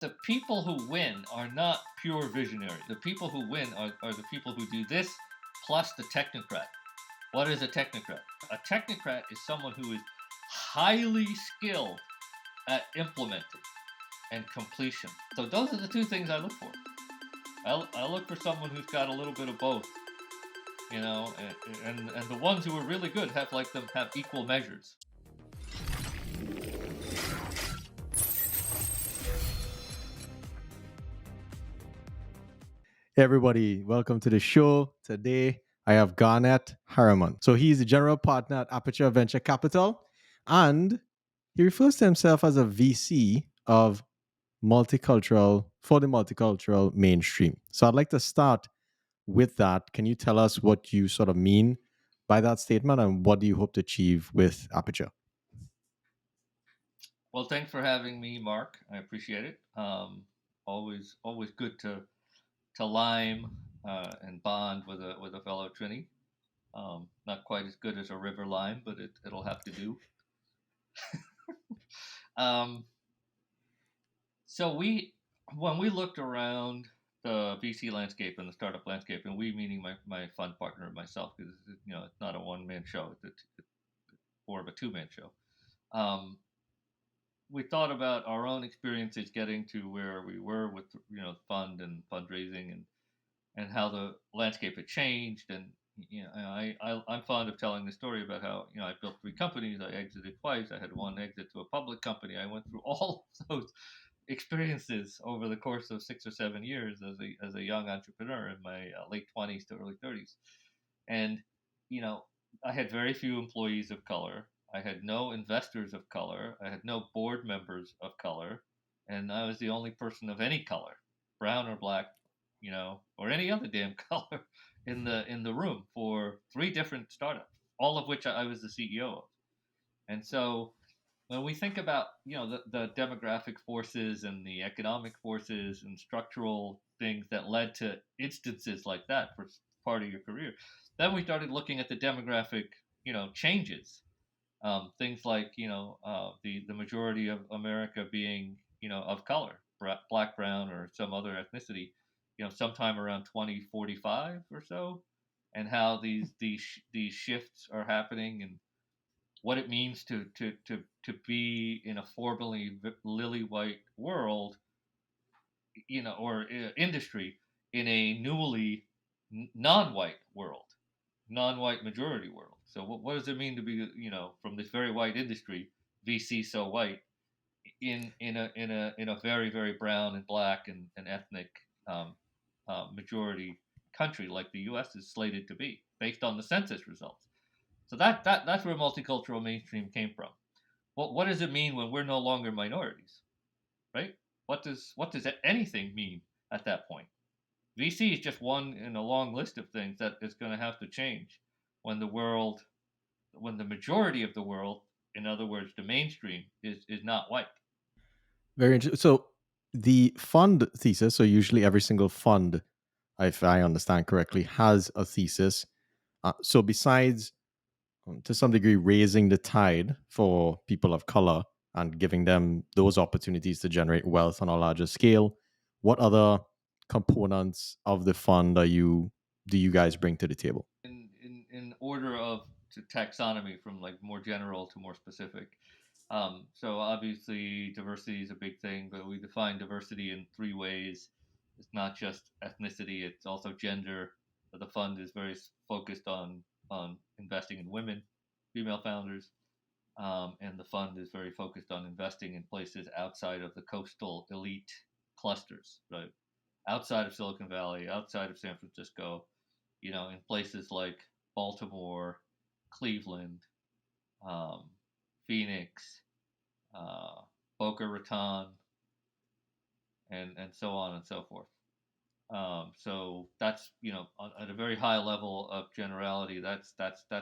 The people who win are not pure visionary. The people who win are the people who do this plus the technocrat. What is a technocrat? A technocrat is someone who is highly skilled at implementing and completion. So those are the two things I look for. I look for someone who's got a little bit of both, and the ones who are really good have equal measures. Hey everybody, welcome to the show. Today I have Garnet Heraman. So he's the general partner at Aperture Venture Capital, and he refers to himself as a VC of multicultural mainstream. So I'd like to start with that. Can you tell us what you sort of mean by that statement and what do you hope to achieve with Aperture? Well, thanks for having me, Mark. I appreciate it. Always good to lime and bond with a fellow Trini. Not quite as good as a river lime, but it'll have to do. um, so when we looked around the VC landscape and the startup landscape, and we meaning my fund partner and myself, because it's not a one man show; it's more of a 2-man show. We thought about our own experiences getting to where we were with fund and fundraising and how the landscape had changed. And I'm fond of telling the story about how I built 3 companies, I exited twice, I had one exit to a public company. I went through all those experiences over the course of 6 or 7 years as a young entrepreneur in my late 20s to early 30s. And you know I had very few employees of color. I had no investors of color. I had no board members of color, and I was the only person of any color, brown or black, or any other damn color in the room for 3 different startups, all of which I was the CEO of. And so when we think about the demographic forces and the economic forces and structural things that led to instances like that for part of your career, then we started looking at the demographic changes. Things like the majority of America being of color, black, brown, or some other ethnicity, sometime around 2045 or so, and how these shifts are happening, and what it means to be in a formerly lily white world, or industry, in a newly non-white world, non-white majority world. So what does it mean to be, from this very white industry, VC so white, in a very very brown and black and ethnic um, majority country like the U.S. is slated to be based on the census results. So that's where multicultural mainstream came from. What does it mean when we're no longer minorities, right? What does anything mean at that point? VC is just one in a long list of things that is going to have to change when when the majority of the world, in other words, the mainstream, is not white. Very interesting. So the fund thesis, so usually every single fund, if I understand correctly, has a thesis. So besides, to some degree, raising the tide for people of color and giving them those opportunities to generate wealth on a larger scale, what other components of the fund do you guys bring to the table? In order of to taxonomy, from like more general to more specific. So obviously diversity is a big thing, but we define diversity in 3 ways. It's not just ethnicity; it's also gender. The fund is very focused on investing in women, female founders, and the fund is very focused on investing in places outside of the coastal elite clusters, right? Outside of Silicon Valley, outside of San Francisco, in places like Baltimore, Cleveland, um, Phoenix, uh, Boca Raton, and so on and so forth. So that's at a very high level of generality. That's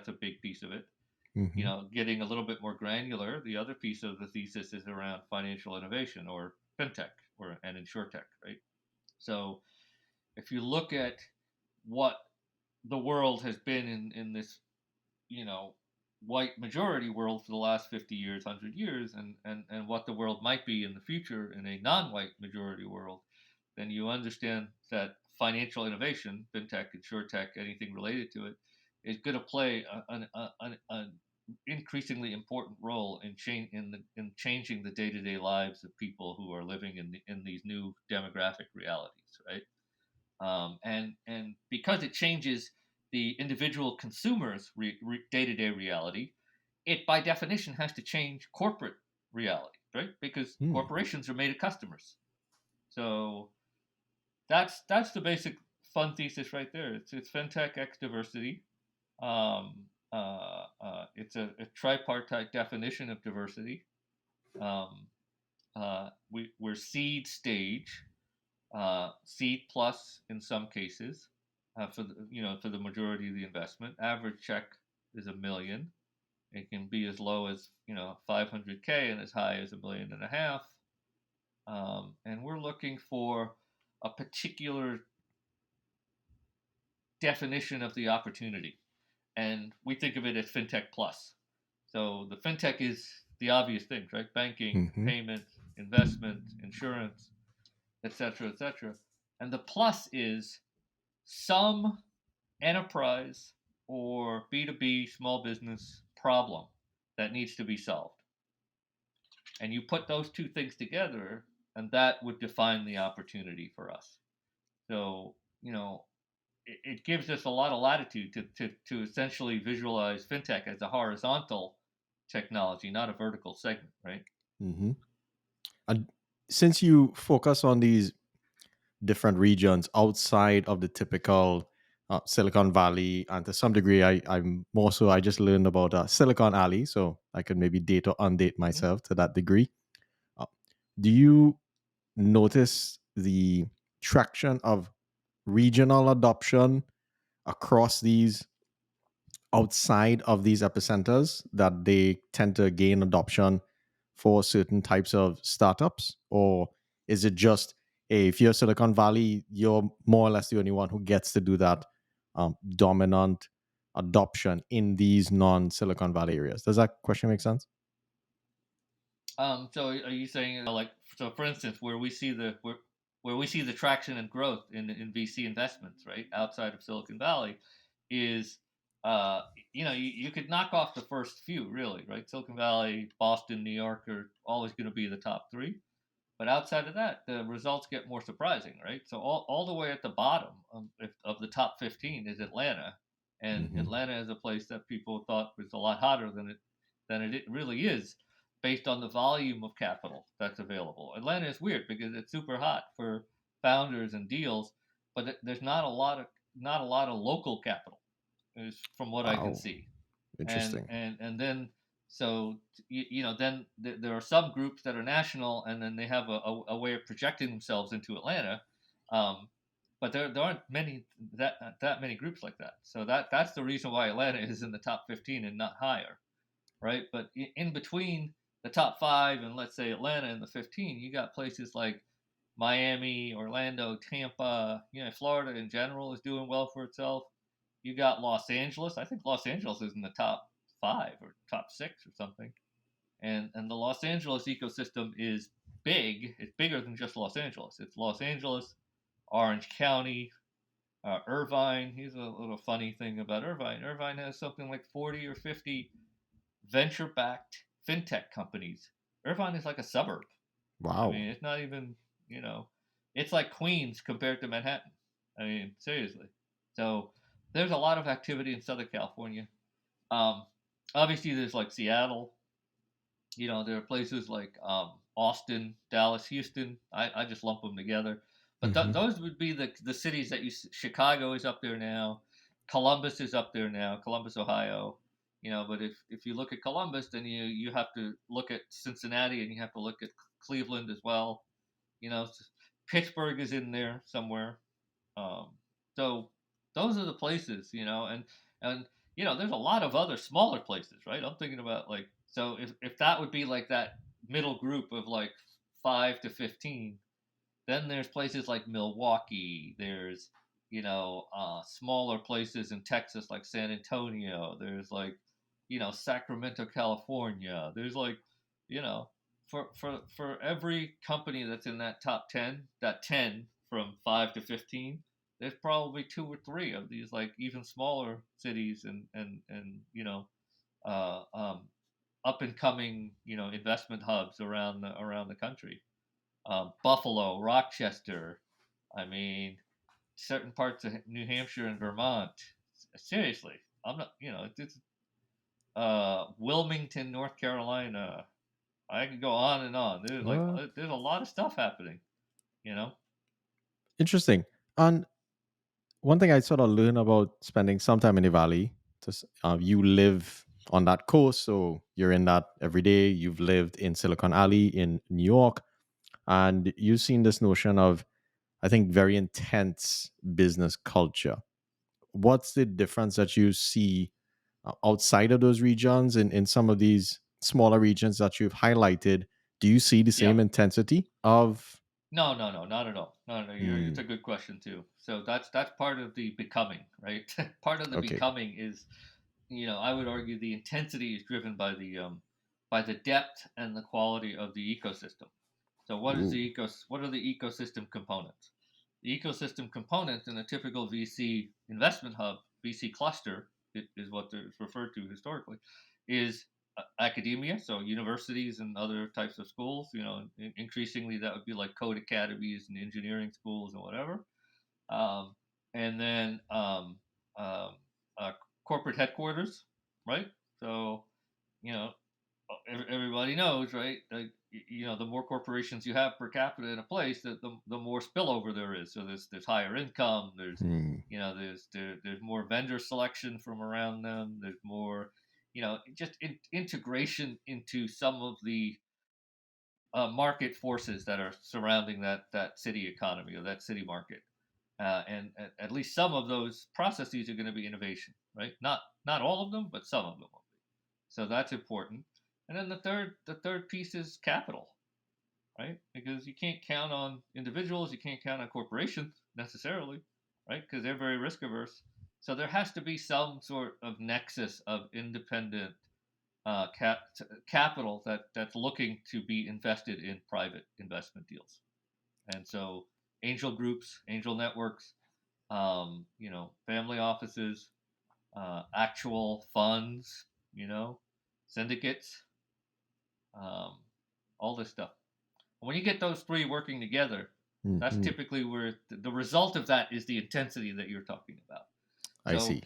a big piece of it. Hmm. Getting a little bit more granular, the other piece of the thesis is around financial innovation, or fintech, and insurtech, right? So if you look at what the world has been in this, you know, white majority world for the last 50 years, 100 years, and what the world might be in the future in a non-white majority world, then you understand that financial innovation, fintech, insurtech, anything related to it, is going to play an increasingly important role in changing the day-to-day lives of people who are living in these new demographic realities, right? And because it changes the individual consumer's day-to-day reality, it by definition has to change corporate reality, right? Because Hmm. corporations are made of customers. So that's the basic fun thesis right there. It's fintech x diversity. It's a tripartite definition of diversity. Um, we're seed stage, seed plus in some cases, for the majority of the investment. Average check is $1 million. It can be as low as 500K and as high as $1.5 million. And we're looking for a particular definition of the opportunity, and we think of it as fintech plus. So the fintech is the obvious things, right? Banking, Mm-hmm. payments, investment, insurance, etc., etc. And the plus is some enterprise or B2B small business problem that needs to be solved. And you put those two things together, and that would define the opportunity for us. So, it gives us a lot of latitude to essentially visualize fintech as a horizontal technology, not a vertical segment, right? Mm-hmm. And since you focus on these different regions outside of the typical Silicon Valley, and to some degree, I'm more so, I just learned about Silicon Alley, so I can maybe date or undate Mm-hmm. myself to that degree. Uh, do you notice the traction of regional adoption across these outside of these epicenters, that they tend to gain adoption for certain types of startups? Or is it just, hey, if you're Silicon Valley, you're more or less the only one who gets to do that dominant adoption in these non-Silicon Valley areas? Does that question make sense? So are you saying, like, so for instance, where we see the traction and growth in VC investments, right, outside of Silicon Valley, is uh, you could knock off the first few, really, right? Silicon Valley, Boston, New York are always going to be the top three. But outside of that, the results get more surprising, right? So all the way at the bottom of the top 15 is Atlanta, and Mm-hmm. Atlanta is a place that people thought was a lot hotter than it really is, based on the volume of capital that's available. Atlanta is weird because it's super hot for founders and deals, but there's not a lot of local capital, is from what I can Wow. see. and Interesting. and and then so then there are some groups that are national, and then they have a way of projecting themselves into Atlanta. um, but there aren't that many groups like that, so that's the reason why Atlanta is in the top 15 and not higher, right? But in between the top 5 and, let's say, Atlanta and the 15, you got places like Miami, Orlando, Tampa. Florida in general is doing well for itself. You got Los Angeles. I think Los Angeles is in the top 5 or top 6 or something. And the Los Angeles ecosystem is big. It's bigger than just Los Angeles. It's Los Angeles, Orange County, Irvine. Here's a little funny thing about Irvine. Irvine has something like 40 or 50 venture-backed fintech companies. Irvine is like a suburb. I Wow. mean, it's not even, you know, it's like Queens compared to Manhattan. I mean, seriously. So there's a lot of activity in Southern California. Um, Obviously, there's like Seattle. There are places like Austin, Dallas, Houston. I just lump them together. But Mm-hmm. those would be the cities that Chicago is up there now. Columbus is up there now. Columbus, Ohio. But if you look at Columbus, then you have to look at Cincinnati, and you have to look at Cleveland as well. You know, Pittsburgh is in there somewhere. Um, so those are the places, and there's a lot of other smaller places, right? I'm thinking about, like, so if that would be like that middle group of like 5 to 15, then there's places like Milwaukee. There's smaller places in Texas like San Antonio. There's like Sacramento, California. There's like, you know, for every company that's in that top 10, that 10 from 5 to 15, there's probably two or three of these like even smaller cities and uh, um, up and coming investment hubs around the country. Buffalo, Rochester. I mean, certain parts of New Hampshire and Vermont. Seriously, I'm not. It's Wilmington, North Carolina. I could go on and on. What? There's a lot of stuff happening. You know. Interesting. And one thing I sort of learned about spending some time in the valley, just you live on that coast, so you're in that every day. You've lived in Silicon Alley in New York, and you've seen this notion of, I think, very intense business culture. What's the difference that you see outside of those regions in some of these smaller regions that you've highlighted? Do you see the Yeah. same intensity of? No, no, no, not at all. No, no, it's Hmm, a good question too. So that's part of the becoming, right? Part of the okay. becoming is, I would argue the intensity is driven by the depth and the quality of the ecosystem. So Ooh. what are the ecosystem components? The ecosystem components in a typical VC investment hub, VC cluster, it is what it's referred to historically, is academia, so universities and other types of schools. Increasingly that would be like code academies and engineering schools and whatever. Um, and then um, uh, corporate headquarters, right? So, you know, everybody knows, right? Like, the more corporations you have per capita in a place, the more spillover there is. So there's higher income. Hmm, There's more vendor selection from around them. There's more, just integration into some of the market forces that are surrounding that city economy or that city market. And at least some of those processes are going to be innovation, right? Not all of them, but some of them will be. So that's important. And then the third piece is capital, right? Because you can't count on individuals, you can't count on corporations necessarily, right? Because they're very risk averse. So there has to be some sort of nexus of independent capital that's looking to be invested in private investment deals. And so angel groups, angel networks, family offices, actual funds, syndicates, um, all this stuff. When you get those three working together, hmm, that's hmm. typically where the result of that is the intensity that you're talking about. I So, see.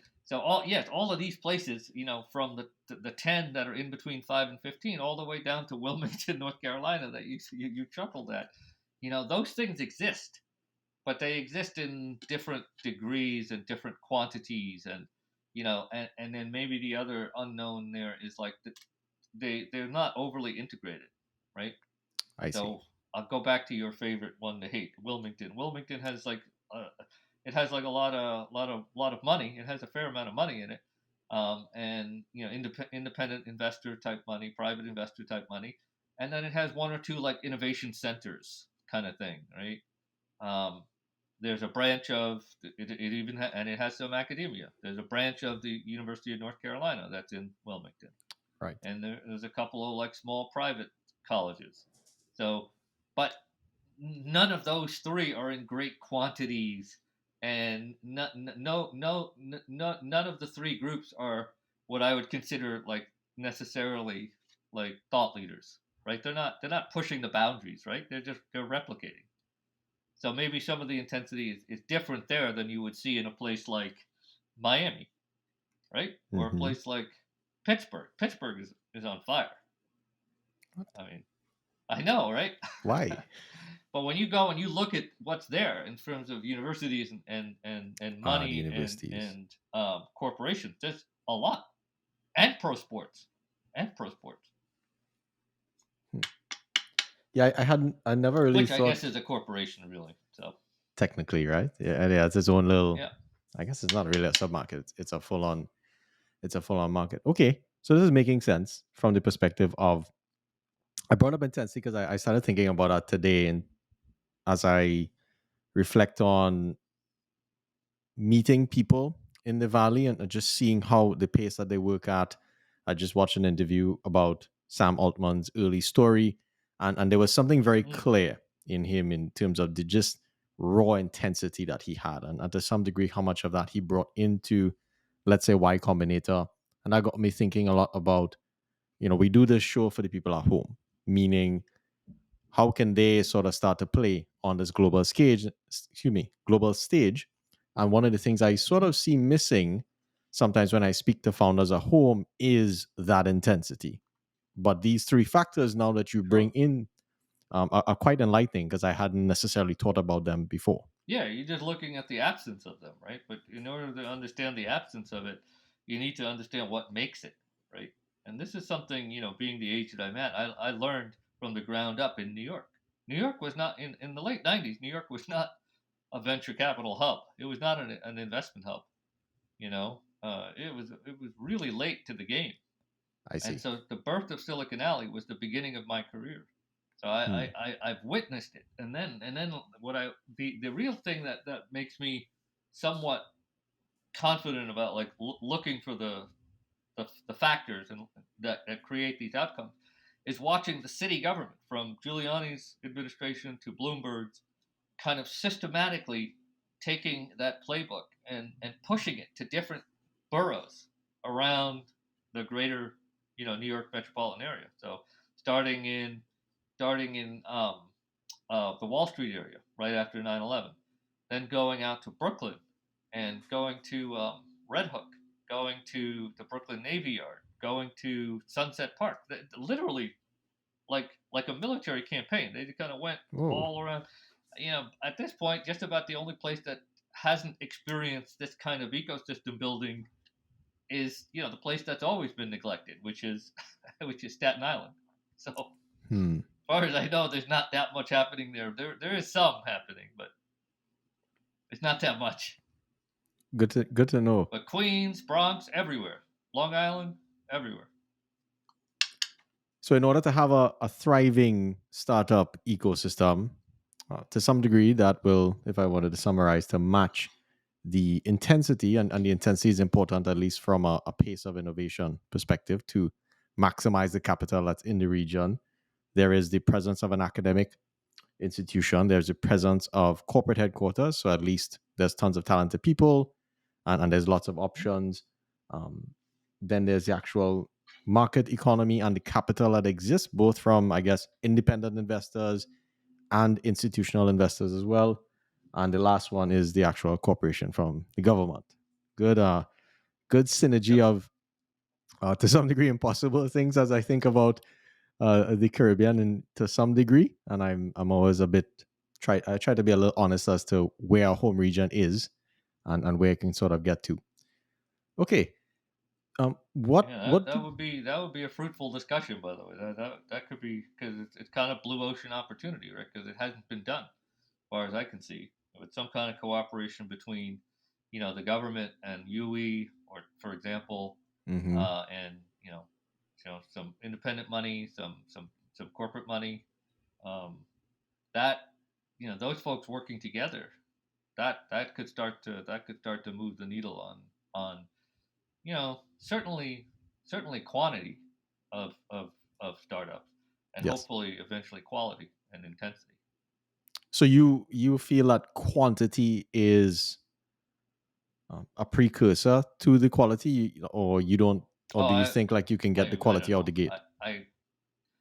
all of these places, from the 10 that are in between 5 and 15, all the way down to Wilmington, North Carolina, that you chuckled at, those things exist, but they exist in different degrees and different quantities, and then maybe the other unknown there is like they're not overly integrated, right? I see. So I'll go back to your favorite one to hate, Wilmington. Wilmington has like it has like a lot of money. It has a fair amount of money in it, and independent investor type money, private investor type money, and then it has one or two like innovation centers kind of thing, right? Um, there's a branch of and it has some academia. There's a branch of the University of North Carolina that's in Wilmington, Right. and there's a couple of like small private colleges. So, but none of those three are in great quantities, and none of the three groups are what I would consider like necessarily like thought leaders, right? They're not pushing the boundaries, right? They're replicating. So maybe some of the intensity is different there than you would see in a place like Miami, right? Or a Hmm. place like Pittsburgh. Pittsburgh is on fire. What? I mean, I know, right? Why? But when you go and you look at what's there in terms of universities and Ah, the money universities. and corporations, there's a lot, and pro sports, and pro sports, Hmm. Yeah, I hadn't. I never really which I guess thought is a corporation, really. So technically, right? Yeah, and it has its own little. yeah, I guess it's not really a sub market. It's a full on. It's a full on market. Okay, so this is making sense from the perspective of. I brought up intensity because I started thinking about that today, and as I reflect on meeting people in the valley and just seeing how the pace that they work at, I just watched an interview about Sam Altman's early story, and there was something very Mm. clear in him in terms of the just raw intensity that he had, and to some degree, how much of that he brought into, let's say, Y Combinator. And that got me thinking a lot about, we do this show for the people at home, meaning how can they sort of start to play on this global stage. And one of the things I sort Hmm. of see missing sometimes when I speak to founders at home is that intensity. But these three factors now that you bring Sure. in are quite enlightening, because I hadn't necessarily thought about them before. Yeah, you're just looking at the absence of them, right? But in order to understand the absence of it, you need to understand what makes it, right? And this is something, being the age that I'm at, I learned from the ground up in New York. New York was not in the late '90s. New York was not a venture capital hub. It was not an investment hub. It was really late to the game. I And see. so the birth of Silicon Alley was the beginning of my career. So Hmm. I've witnessed it, and then what I the real thing that makes me somewhat confident about, like, looking for the factors and that create these outcomes, is watching the city government, from Giuliani's administration to Bloomberg's, kind of systematically taking that playbook and pushing it to different boroughs around the greater, New York metropolitan area. So starting in starting in the Wall Street area right after 9/11, then going out to Brooklyn and going to Red Hook, going to the Brooklyn Navy Yard, going to Sunset Park. Literally, like a military campaign. They kind of went Oh. all around. At this point, just about the only place that hasn't experienced this kind of ecosystem building is, the place that's always been neglected, which is which is Staten Island. So, as Hmm. far as I know, there's not that much happening there. There is some happening, but it's not that much. Good to know. But Queens, Bronx, everywhere, Long Island, everywhere. So, in order to have a thriving startup ecosystem, to some degree, that will, if I wanted to summarize, to match the intensity, and the intensity is important, at least from a pace of innovation perspective, to maximize the capital that's in the region. There is the presence of an academic institution, there's the presence of corporate headquarters. So, at least there's tons of talented people, and there's lots of options. Um, then there's the actual market economy and the capital that exists, both from, I guess, independent investors and institutional investors as well. And the last one is the actual corporation from the government. Good, good synergy Yep. of, to some degree, impossible things as I think about the Caribbean, and to some degree. And I'm always I try to be a little honest as to where our home region is, and where it can sort of get to. Okay. What Yeah, that, what that do would be that would be a fruitful discussion, by the way. That could be, because it's kind of blue ocean opportunity, right? Because it hasn't been done, as far as I can see, with some kind of cooperation between, the government and UE, or, for example, Mhm. and, some independent money, some corporate money. Um, that those folks working together, that could start to move the needle on, certainly quantity of startups, and Yes. hopefully eventually quality and intensity. So you feel that quantity is a precursor to the quality, or you don't, or Oh, do you think like you can get the I don't quality out know. the gate? I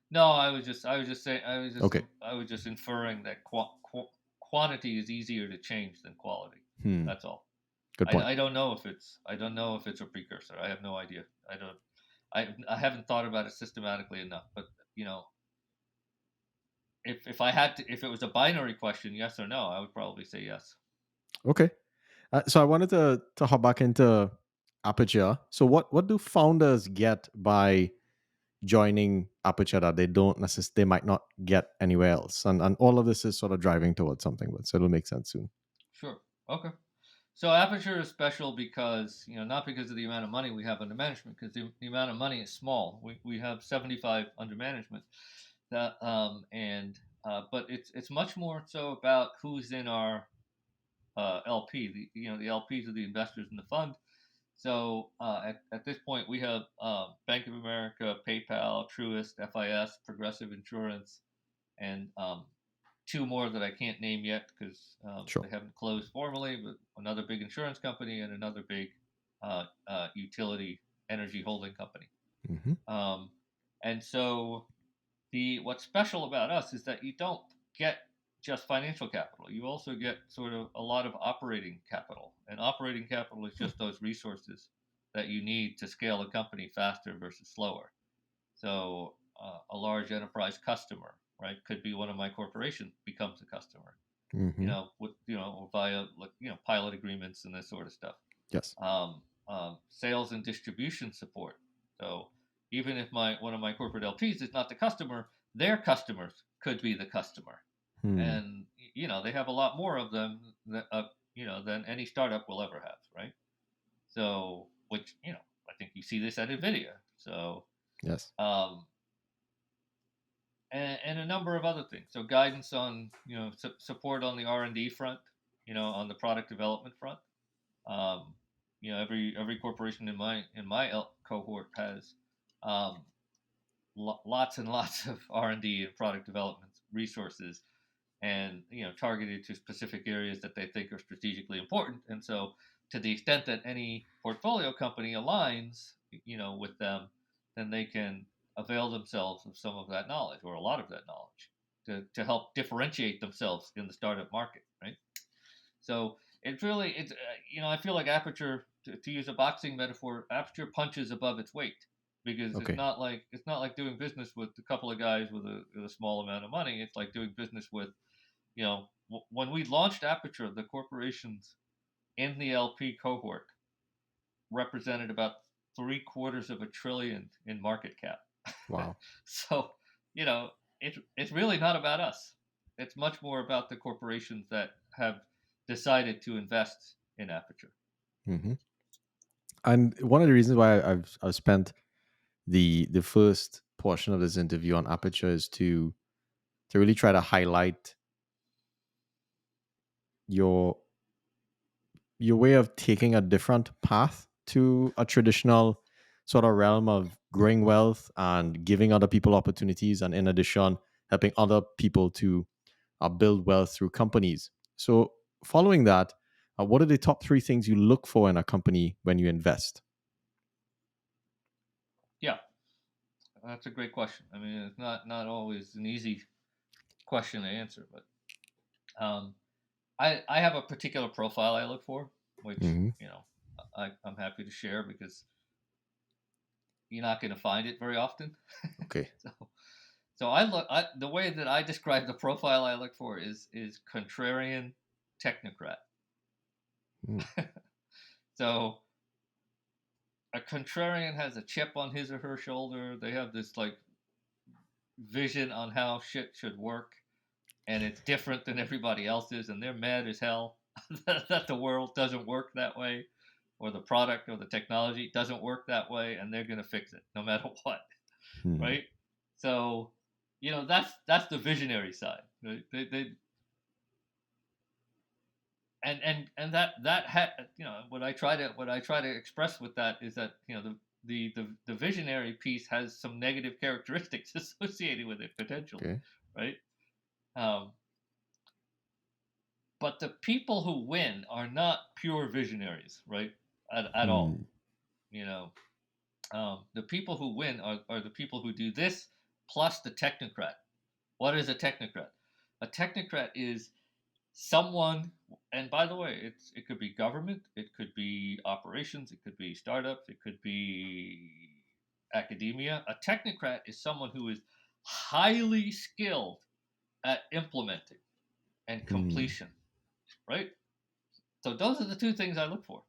No, I was just saying, Okay. I was just inferring that quantity is easier to change than quality. Hmm. That's all. Good point. I don't know if it's a precursor. I have no idea. I haven't thought about it systematically enough. But, you know, if I had to, if it was a binary question, yes or no, I would probably say yes. Okay. So I wanted to hop back into Aperture. So what do founders get by joining Aperture that they might not get anywhere else? And all of this is sort of driving towards something, but so it'll make sense soon. Sure. Okay. So Aperture is special because, not because of the amount of money we have under management, because the amount of money is small. We have 75 under management. But it's much more so about who's in our LP. The LPs are the investors in the fund. So at this point, we have Bank of America, PayPal, Truist, FIS, Progressive Insurance, and two more that I can't name yet because Sure. they haven't closed formally, but another big insurance company and another big utility energy holding company. Hmm. Um, and so what's special about us is that you don't get just financial capital. You also get sort of a lot of operating capital, and operating capital is just those resources that you need to scale a company faster versus slower. So a large enterprise customer, right, could be one of my corporations becomes a customer, Hmm. with via pilot agreements and this sort of stuff. Yes. Sales and distribution support. So even if one of my corporate LPs is not the customer, their customers could be the customer, Hmm. and they have a lot more of them than any startup will ever have, right? So which I think you see this at Nvidia. So Yes. um, and a number of other things. So guidance on support on the R&D front, on the product development front. Um, every corporation in my cohort has um, lots and lots of R&D and product development resources, and targeted to specific areas that they think are strategically important. And so, to the extent that any portfolio company aligns, with them, then they can avail themselves of some of that knowledge or a lot of that knowledge to help differentiate themselves in the startup market, right? So it's I feel like Aperture, to use a boxing metaphor, Aperture punches above its weight because it's Okay. not like it's not like doing business with a couple of guys with a small amount of money. It's like doing business with when we launched Aperture, the corporations in the LP cohort represented about 750 billion in market cap. Wow. So it's really not about us. It's much more about the corporations that have decided to invest in Aperture. Hmm. And one of the reasons why I've spent the first portion of this interview on Aperture is to really try to highlight your your way of taking a different path to a traditional sort of realm of growing wealth and giving other people opportunities, and in addition helping other people to build wealth through companies. So following that, what are the top three things you look for in a company when you invest? Yeah, that's a great question. I mean, it's not always an easy question to answer, but I have a particular profile I look for, which Hmm. I'm happy to share because you're not going to find it very often. Okay. So the way that I describe the profile I look for is contrarian technocrat. Mm. So a contrarian has a chip on his or her shoulder. They have this like vision on how shit should work, and it's different than everybody else's, and they're mad as hell that the world doesn't work that way, or the product or the technology doesn't work that way, and they're gonna fix it no matter what, Hmm. right? So, that's the visionary side. Right? They and that what I try to express with that is that the visionary piece has some negative characteristics associated with it potentially, Okay. right? Um, but the people who win are not pure visionaries, right? At all. Hmm. You know, the people who win are the people who do this plus the technocrat. What is a technocrat? A technocrat is someone, and by the way, it could be government, it could be operations, it could be startups, it could be academia. A technocrat is someone who is highly skilled at implementing and Hmm. completion, right? So those are the two things I look for.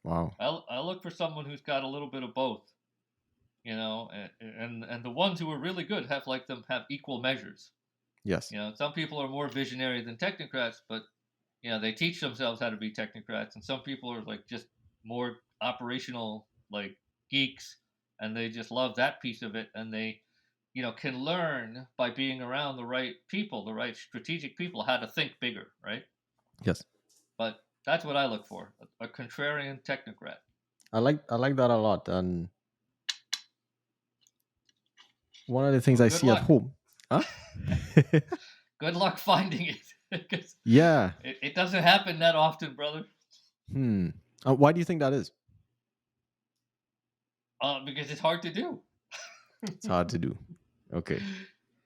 Wow. I look for someone who's got a little bit of both, and the ones who are really good have equal measures. Yes. Some people are more visionary than technocrats, but they teach themselves how to be technocrats, and some people are like just more operational, like geeks, and they just love that piece of it, and they can learn by being around the right people, the right strategic people, how to think bigger, right? Yes. But that's what I look for, a contrarian technocrat. I like that a lot. And one of the things Well, I good see at luck. home, huh? Good luck finding it, because Yeah. it doesn't happen that often, brother. Hmm. Why do you think that is? Because it's hard to do. It's hard to do. Okay.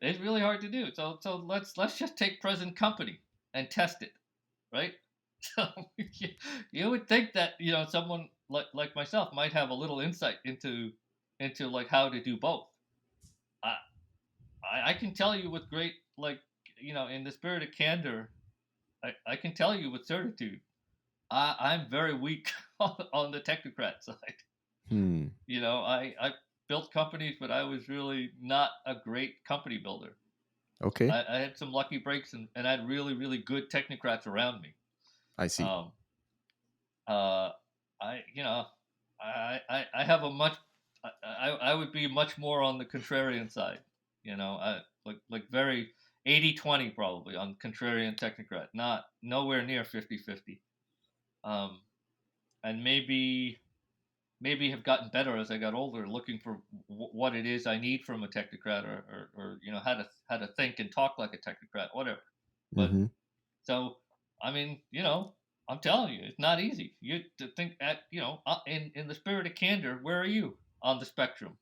It's really hard to do. So let's just take present company and test it, right? So you would think that someone like myself might have a little insight into like how to do both. I I can tell you with great, like, in the spirit of candor, I can tell you with certitude, I'm very weak on the technocrat side. Hmm. I built companies, but I was really not a great company builder. Okay. I had some lucky breaks, and I had really, really good technocrats around me. I see. Um, uh, I have a much, I would be much more on the contrarian side. Like very 80-20 probably on contrarian technocrat, not nowhere near 50-50. Um, and maybe have gotten better as I got older, looking for what it is I need from a technocrat, or how to think and talk like a technocrat, whatever. But Mm-hmm. so I mean, I'm telling you, it's not easy. You to think in the spirit of candor, where are you on the spectrum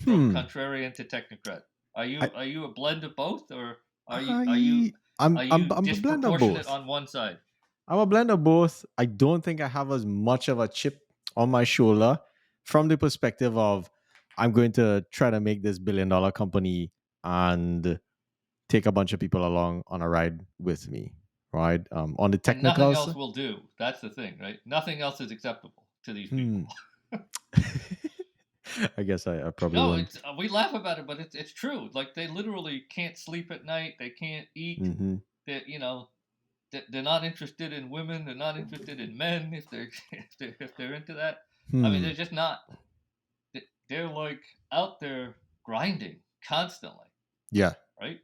from Hmm. contrarian to technocrat? Are I you are you a blend of both, or are you are you I I'm are I'm you I'm a blend of disproportionate both. on one side? I'm a blend of both. I don't think I have as much of a chip on my shoulder from the perspective of I'm going to try to make this $1 billion company and take a bunch of people along on a ride with me, right? On the And nothing technicals, else will do. That's the thing, right? Nothing else is acceptable to these hmm. people. I guess I probably No, won't. it's we laugh about it, but it's true. Like, they literally can't sleep at night. They can't eat. Mm-hmm. They're not interested in women. They're not interested in men if they're if they're into that. I mean, Hmm. they're just not. They're like out there grinding constantly, Yeah. right?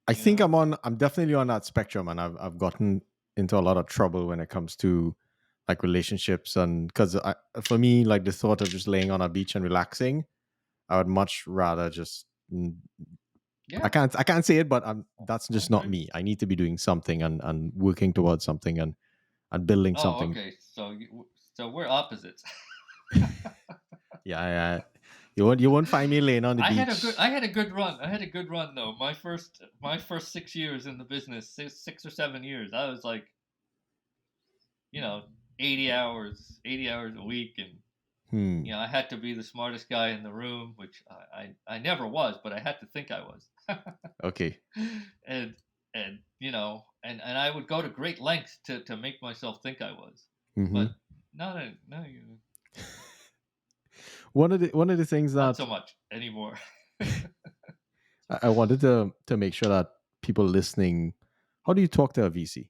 I You think know. I'm definitely on that spectrum, and I've gotten into a lot of trouble when it comes to like relationships. And because for me, like the thought of just laying on a beach and relaxing, I would much rather just I Yeah, can't say it, but that's I just not agree. me. I need to be doing something and working towards something and building Oh, something. okay. So we're opposites. Yeah, you won't find me laying on the I had a good beach. I had a good run. I had a good run though. My first 6 years in the business, 6 or 7 years, I was like, you know, 80 hours a week, and Hmm. I had to be the smartest guy in the room, which I never was, but I had to think I was. Okay. and and I would go to great lengths to make myself think I was. Mm-hmm. But no, One of the things not so that much anymore. I wanted to make sure that people listening, how do you talk to a VC?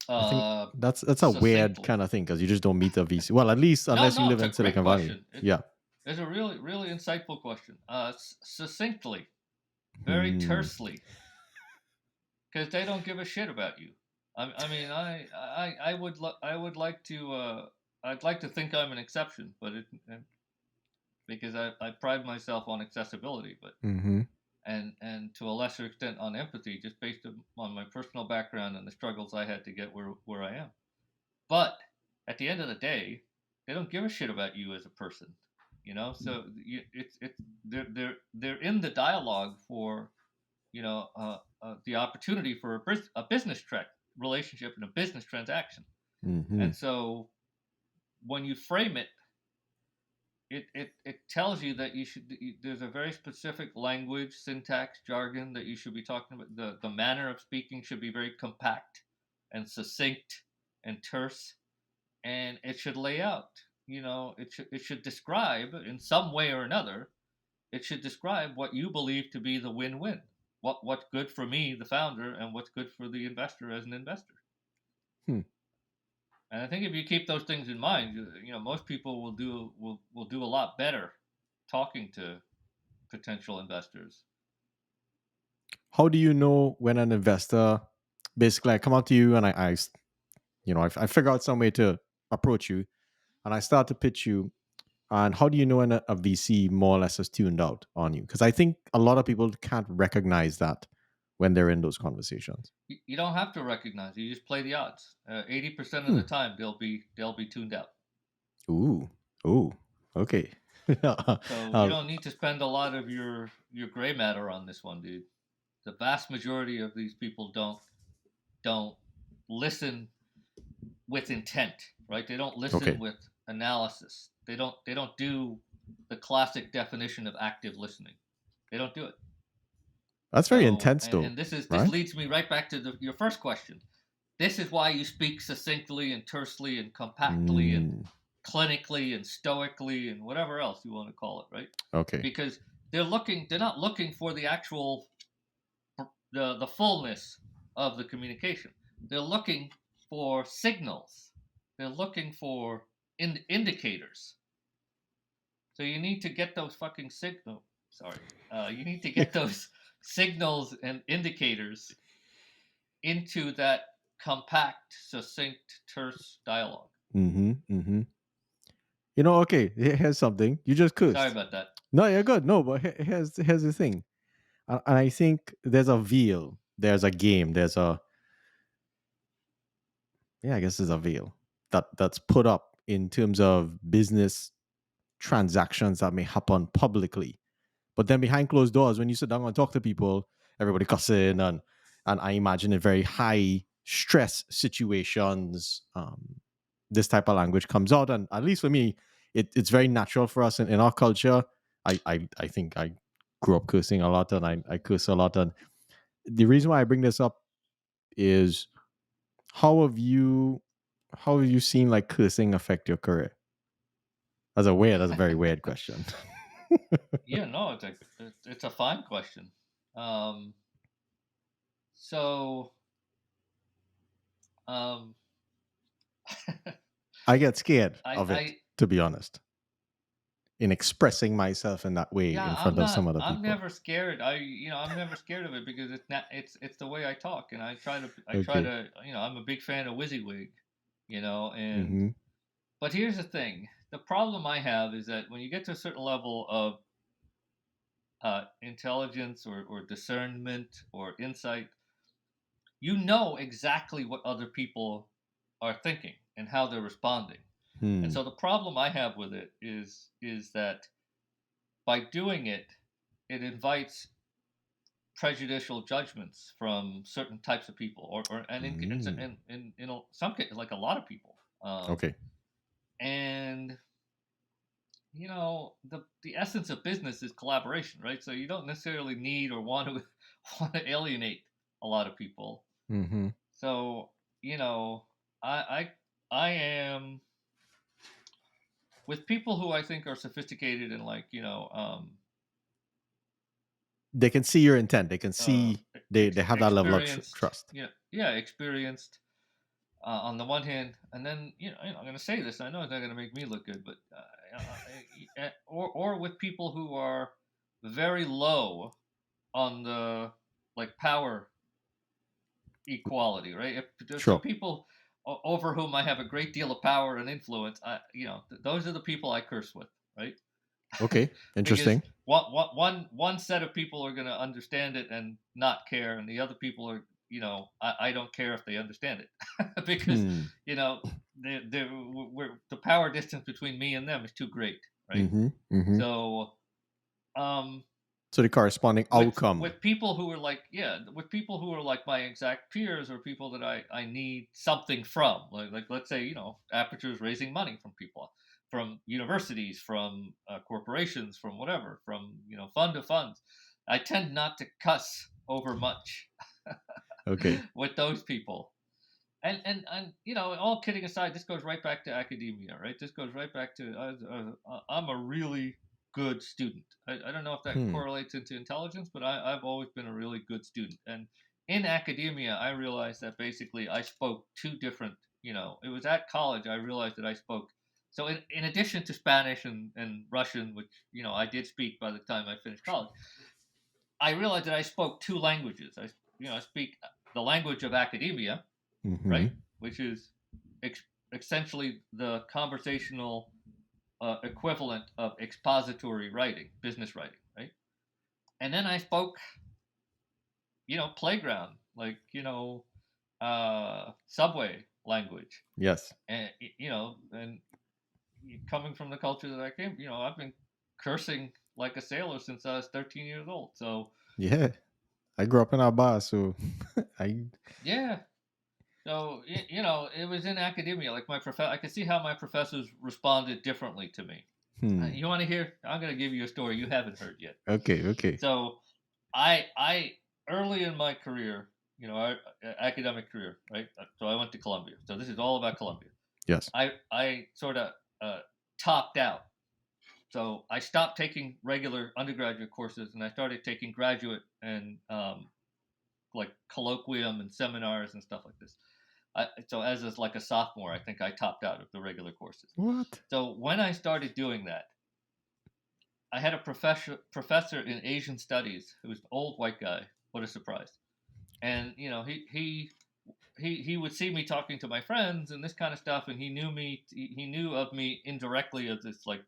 I think uh that's a weird Succinctly. kind of thing because you just don't meet a VC. Well, at least No, unless you no, live it's a in great Silicon Valley. question. Yeah. It's a really, really insightful question. Succinctly, very Hmm. tersely, because they don't give a shit about you. I mean, I would like to, I'd like to think I'm an exception, but because I pride myself on accessibility, but Mm-hmm. and to a lesser extent on empathy, just based on my personal background and the struggles I had to get where I am. But at the end of the day, they don't give a shit about you as a person, So it's they're in the dialogue for the opportunity for a business relationship and a business transaction. Mm-hmm. And so when you frame it, it tells you that there's a very specific language, syntax, jargon that you should be talking about. The manner of speaking should be very compact and succinct and terse, and it should lay out. It should describe in some way or another. It should describe what you believe to be the win-win. What's good for me, the founder, and what's good for the investor as an investor. Hmm. And I think if you keep those things in mind, most people will do a lot better talking to potential investors. How do you know when an investor basically I come up to you and I I figure out some way to approach you, and I start to pitch you. And how do you know when a VC more or less is tuned out on you? Because I think a lot of people can't recognize that when they're in those conversations. You don't have to recognize it. You just play the odds. 80% of Hmm. the time, they'll be tuned out. Ooh. Ooh. Okay. So you uh, don't need to spend a lot of your gray matter on this one, dude. The vast majority of these people don't listen with intent, right? They don't listen okay. with analysis. They don't do the classic definition of active listening. They don't do it. That's very So intense, and, though, and this right? leads me right back to your first question. This is why you speak succinctly and tersely and compactly and Mm, clinically and stoically and whatever else you want to call it, right? okay. Because they're not looking for the actual the fullness of the communication. They're looking for signals. They're looking for indicators. So you need to get those fucking signal. Sorry, you need to get those signals and indicators into that compact, succinct, terse dialogue. Mm-hmm. Mm-hmm. Okay. Here's something. You just Sorry cursed. about that. No, you're good. No, but here's the thing. And I think there's a veil. There's a game. I guess there's a veil that's put up in terms of business transactions that may happen publicly. But then behind closed doors, when you sit down and talk to people, everybody cussing and I imagine in very high stress situations, this type of language comes out. And at least for me, it's very natural for us in our culture. I think I grew up cursing a lot and I curse a lot. And the reason why I bring this up is how have you how have you seen like cursing affect your career? That's a very weird question. Yeah, no, it's a fine question. Um, so um, I get scared I of it, I to be honest, in expressing myself in that way yeah, in front of some other I'm people. never scared. I'm never scared of it because it's not it's the way I talk, and I try Okay. to I'm a big fan of WYSIWYG, and Mm-hmm. but here's the thing: the problem I have is that when you get to a certain level of intelligence or discernment or insight, you know exactly what other people are thinking and how they're responding. And Hmm. so the problem I have with it is that by doing it, it invites prejudicial judgments from certain types of people, or and Mm. in some cases, like a lot of people. Okay. And the essence of business is collaboration, right? So you don't necessarily need or want to want to alienate a lot of people. Mm-hmm. So I I am with people who I think are sophisticated and like They can see your intent. They can uh, see they have that level of experienced, trust. experienced on the one hand, and then I'm going to say this. I know it's not going to make me look good, but or with people who are very low on the like power equality, right? If there's some Sure. people over whom I have a great deal of power and influence, those are the people I curse with, right? Okay. Because Interesting. one set of people are going to understand it and not care, and the other people are, I don't care if they understand it, because Hmm. you know the power distance between me and them is too great, right? Mm-hmm. Mm-hmm. So um, So the corresponding outcome. with people who are like with people who are like my exact peers or people that I need something from, like let's say Aperture is raising money from people, from universities, from corporations, from whatever, from fund to funds. I tend not to cuss over much Okay. with those people. And all kidding aside, this goes right back to academia, right? This goes right back to I'm a really good student. I don't know if that Hmm. correlates into intelligence, but I've always been a really good student. And in academia, I realized that basically I spoke two different. It was at college I realized that I spoke. So in addition to Spanish and Russian, which I did speak by the time I finished college, I realized that I spoke two languages. I speak the language of academia, Mm-hmm. right? Which is essentially the conversational equivalent of expository writing, business writing, right? And then I spoke, playground, like, subway language, Yes. and and coming from the culture that I came, I've been cursing like a sailor since I was 13 years old. So Yeah. I grew up in Aba, so I. yeah, so it was in academia. Like I could see how my professors responded differently to me. Hmm. You want to hear? I'm going to give you a story you haven't heard yet. Okay. Okay. So I early in my career, academic career, right? So I went to Columbia. So this is all about Columbia. Yes. I sort of topped out. So I stopped taking regular undergraduate courses and I started taking graduate and like colloquium and seminars and stuff like this. So as like a sophomore, I think I topped out of the regular courses. What? So when I started doing that, I had a professor in Asian studies who was an old white guy. What a surprise! And he would see me talking to my friends and this kind of stuff, and he knew me. He knew of me indirectly as this like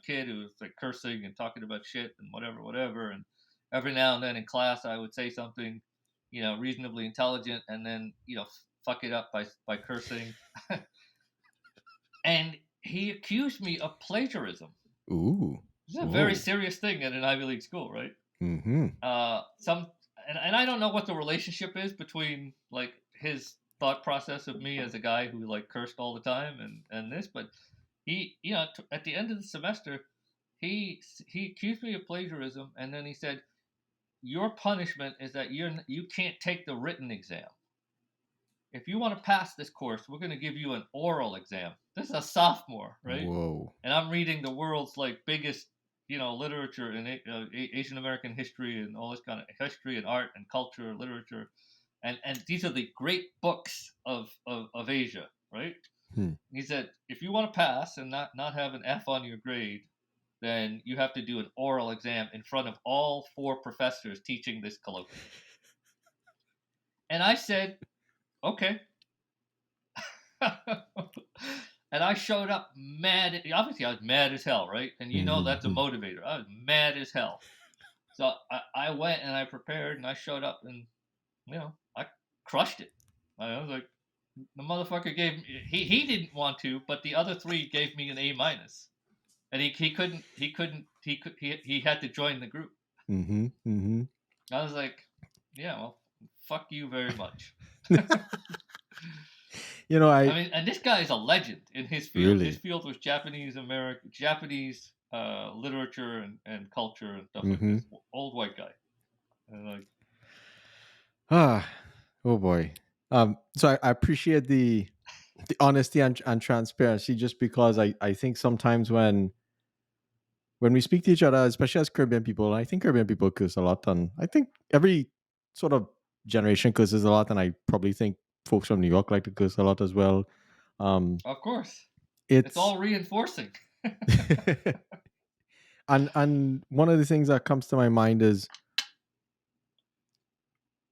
kid who was like cursing and talking about shit and whatever. And every now and then in class, I would say something, reasonably intelligent, and then fuck it up by cursing. And he accused me of plagiarism. Ooh. This is a very Whoa. serious thing at an Ivy League school, right? Mm-hmm. Some and I don't know what the relationship is between like his thought process of me as a guy who like cursed all the time and this, but he at the end of the semester he accused me of plagiarism, and then he said your punishment is that you can't take the written exam. If you want to pass this course, we're going to give you an oral exam. This is a sophomore, right? Whoa. And I'm reading the world's like biggest, literature and Asian American history and all this kind of history and art and culture, literature, and these are the great books of Asia, right? Hmm. He said, if you want to pass and not have an F on your grade, then you have to do an oral exam in front of all 4 professors teaching this colloquium. And I said, okay. And I showed up mad. Obviously, I was mad as hell, right? And that's a Mm-hmm. motivator. I was mad as hell. So I went and I prepared and I showed up and I crushed it. I was like, the motherfucker gave me. He didn't want to, but the other 3 gave me an A minus, and he had to join the group. Mm-hmm. Mm-hmm. I was like, yeah, well, fuck you very much. I I mean, and this guy is a legend in his field. His really. field was Japanese literature and culture and stuff like Mm-hmm. this. Old white guy, and like, Ah. Oh boy. So I appreciate the honesty and transparency, just because I think sometimes when we speak to each other, especially as Caribbean people, I think Caribbean people curse a lot, and I think every sort of generation curses a lot, and I probably think folks from New York like to curse a lot as well. Um, of course, it's it's all reinforcing. and one of the things that comes to my mind is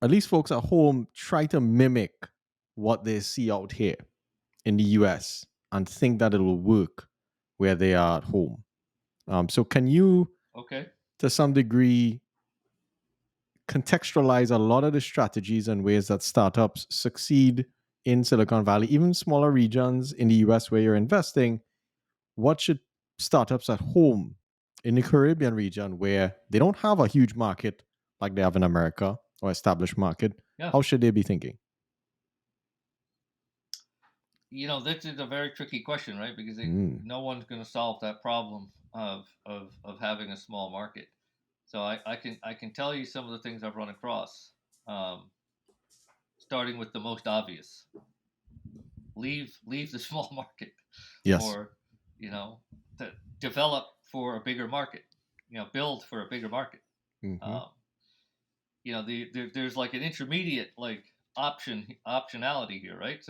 at least folks at home try to mimic what they see out here in the US and think that it'll work where they are at home. So can you, Okay. to some degree, contextualize a lot of the strategies and ways that startups succeed in Silicon Valley, even smaller regions in the US where you're investing? What should startups at home in the Caribbean region, where they don't have a huge market like they have in America or established market, Yeah. how should they be thinking? This is a very tricky question, right? Because Mm, no one's going to solve that problem of having a small market. So I can tell you some of the things I've run across. Um, Starting with the most obvious, leave the small market yes. for to develop for a bigger market, build for a bigger market. Mm-hmm. um, there's like an intermediate like optionality here, right?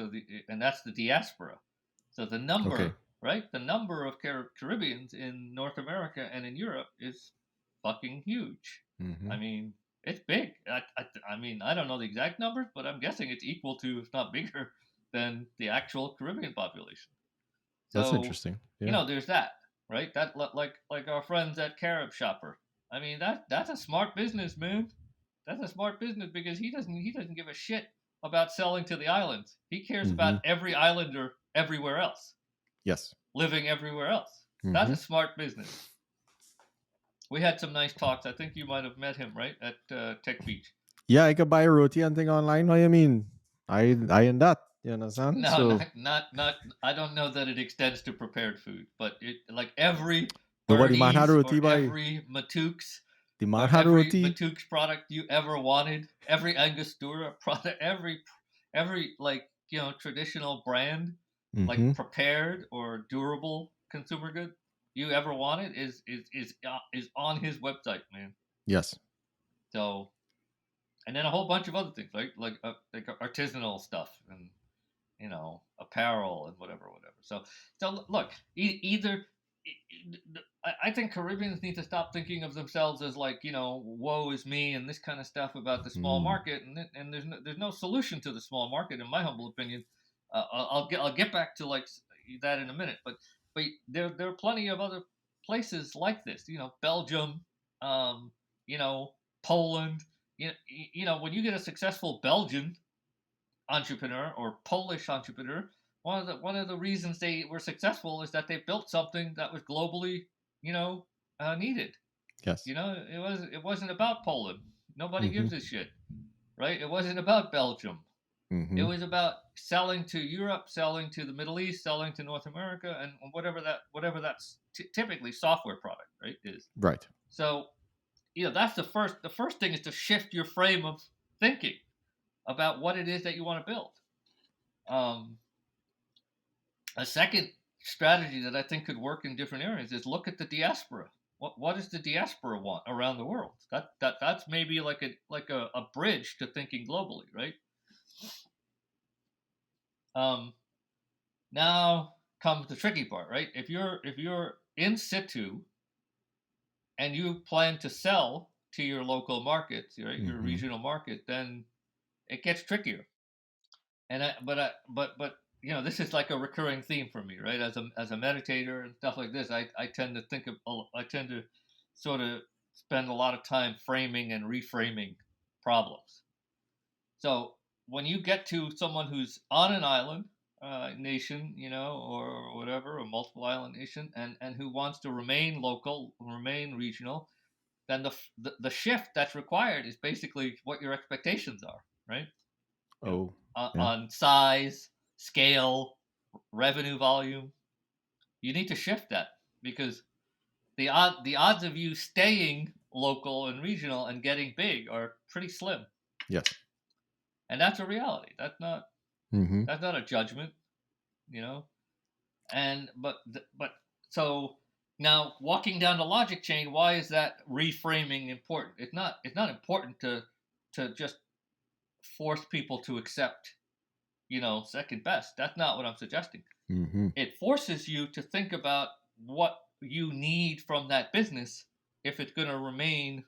And that's the diaspora. So the Okay. number, right, the number of Caribbeans in North America and in Europe is fucking huge. Mm-hmm. I mean, it's big. I mean, I don't know the exact numbers, but I'm guessing it's equal to, if not bigger, than the actual Caribbean population. That's So, interesting. Yeah. there's that, right? That like our friends at Carib Shopper. I mean, that's a smart business, man. That's a smart business because he doesn't give a shit about selling to the islands. He cares Mm-hmm. about every islander everywhere else, Yes. living everywhere else. That's Mm-hmm. a smart business. We had some nice talks. I think you might have met him, right, at Tech Beach. Yeah, I could buy a roti and thing online. What you mean? I in that. You understand? No, So not. I don't know that it extends to prepared food, but it like every nobody man had Birdie's roti or by every Matuke's the man or had every roti. Matuke's product you ever wanted, every Angostura product, every like traditional brand, Mm-hmm. like prepared or durable consumer good you ever wanted is on his website, man. Yes. So, and then a whole bunch of other things, right? Like artisanal stuff and apparel and whatever. So look, either I think Caribbeans need to stop thinking of themselves as like woe is me and this kind of stuff about the small Mm. market, and there's no solution to the small market in my humble opinion. I'll get back to like that in a minute, but there are plenty of other places like this. Belgium, um, you know, Poland. When you get a successful Belgian entrepreneur or Polish entrepreneur, one of the reasons they were successful is that they built something that was globally, needed. Yes. It wasn't about Poland. Nobody Mm-hmm. gives a shit, right? It wasn't about Belgium. It Mm-hmm. was about selling to Europe, selling to the Middle East, selling to North America, and whatever that's typically software product, right? Is Right. so that's the first. The first thing is to shift your frame of thinking about what it is that you want to build. Um, a second strategy that I think could work in different areas is look at the diaspora. What does the diaspora want around the world? That's maybe like a bridge to thinking globally, right? Um, Now comes the tricky part, right? If you're in situ and you plan to sell to your local market, right, your Mm-hmm. regional market, then it gets trickier. But this is like a recurring theme for me, right? As a meditator and stuff like this, I tend to sort of spend a lot of time framing and reframing problems. So when you get to someone who's on an island nation, or whatever, a multiple island nation, and who wants to remain local, remain regional, then the shift that's required is basically what your expectations are, right? you know, Oh. Yeah. on size, scale, revenue volume. You need to shift that because the odds of you staying local and regional and getting big are pretty slim, Yes. and that's a reality. That's not Mm-hmm. that's not a judgment, you know. And but so now walking down the logic chain, why is that reframing important? It's not important to just force people to accept second best. That's not what I'm suggesting. Mm-hmm. It forces you to think about what you need from that business if it's going to remain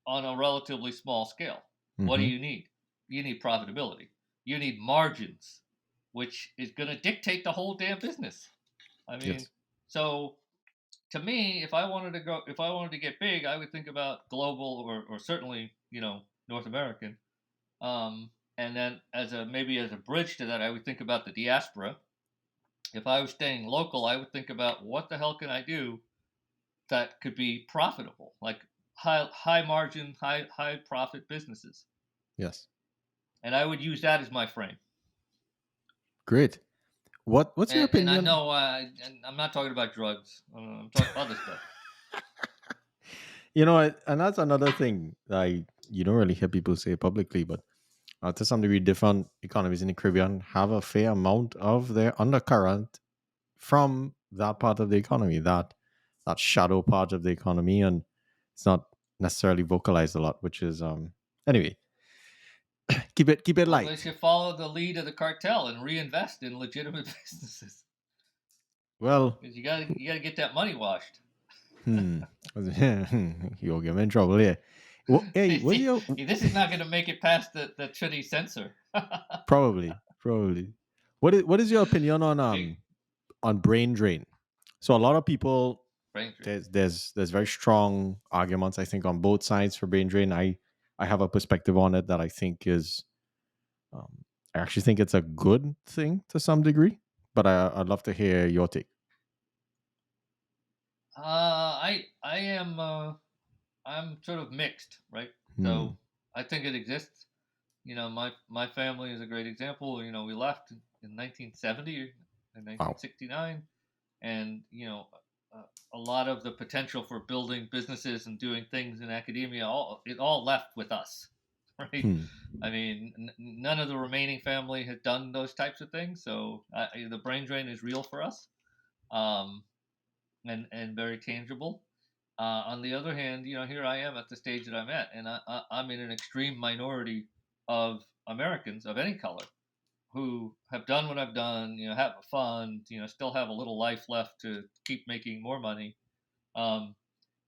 on a relatively small scale. What do Mm-hmm. you need? You need profitability. You need margins, which is going to dictate the whole damn business. I mean, Yes. so to me, if I wanted to get big, I would think about global or certainly North American. And then as a bridge to that, I would think about the diaspora. If I was staying local, I would think about what the hell can I do that could be profitable, like high margin, high profit businesses, Yes. and I would use that as my frame. Great. What's your And I opinion? know and I'm not talking about drugs. I'm talking other stuff. And that's another thing that you don't really hear people say publicly, but to some degree, different economies in the Caribbean have a fair amount of their undercurrent from that part of the economy, that shadow part of the economy, and it's not necessarily vocalized a lot, which is anyway. Keep it Well, they light. should follow the lead of the cartel and reinvest in legitimate businesses Well, because you got to get that money washed. hmm, you'll get me in trouble here. Hey, what's your This is not going to make it past the Trinity censor. probably. What is your opinion Hey, on brain drain? So a lot of people, brain drain. there's very strong arguments, I think, on both sides for brain drain. I have a perspective on it that I think is, um, I actually think it's a good thing to some degree, but I'd love to hear your take. I am I'm sort of mixed, right? Hmm. So I think it exists. My family is a great example. We left in 1970 and Wow. 1969, and a lot of the potential for building businesses and doing things in academia, all left with us, right? Hmm. I mean, none of the remaining family had done those types of things, so the brain drain is real for us. Um, and very tangible. On the other hand, here I am at the stage that I'm at, and I'm in an extreme minority of Americans of any color who have done what I've done, have fun, still have a little life left to keep making more money. Um,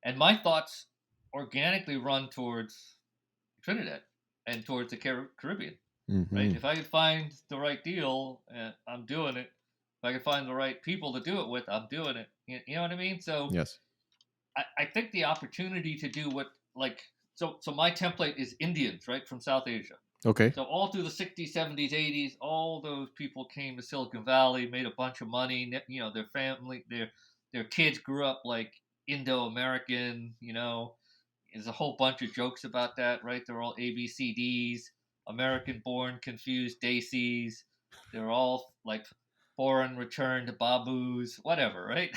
and my thoughts organically run towards Trinidad and towards the Caribbean, right? Hmm. If I could find the right deal, I'm doing it. If I could find the right people to do it with, I'm doing it. You know what I mean? So Yes. I think the opportunity to do what like so my template is Indians, right, from South Asia. Okay. So all through the 60s, 70s, 80s, all those people came to Silicon Valley, made a bunch of money. Their family, their kids grew up like Indo-American. There's a whole bunch of jokes about that, right? They're all ABCDs, American-born, confused Daisies. They're all like foreign returned babus, whatever, right?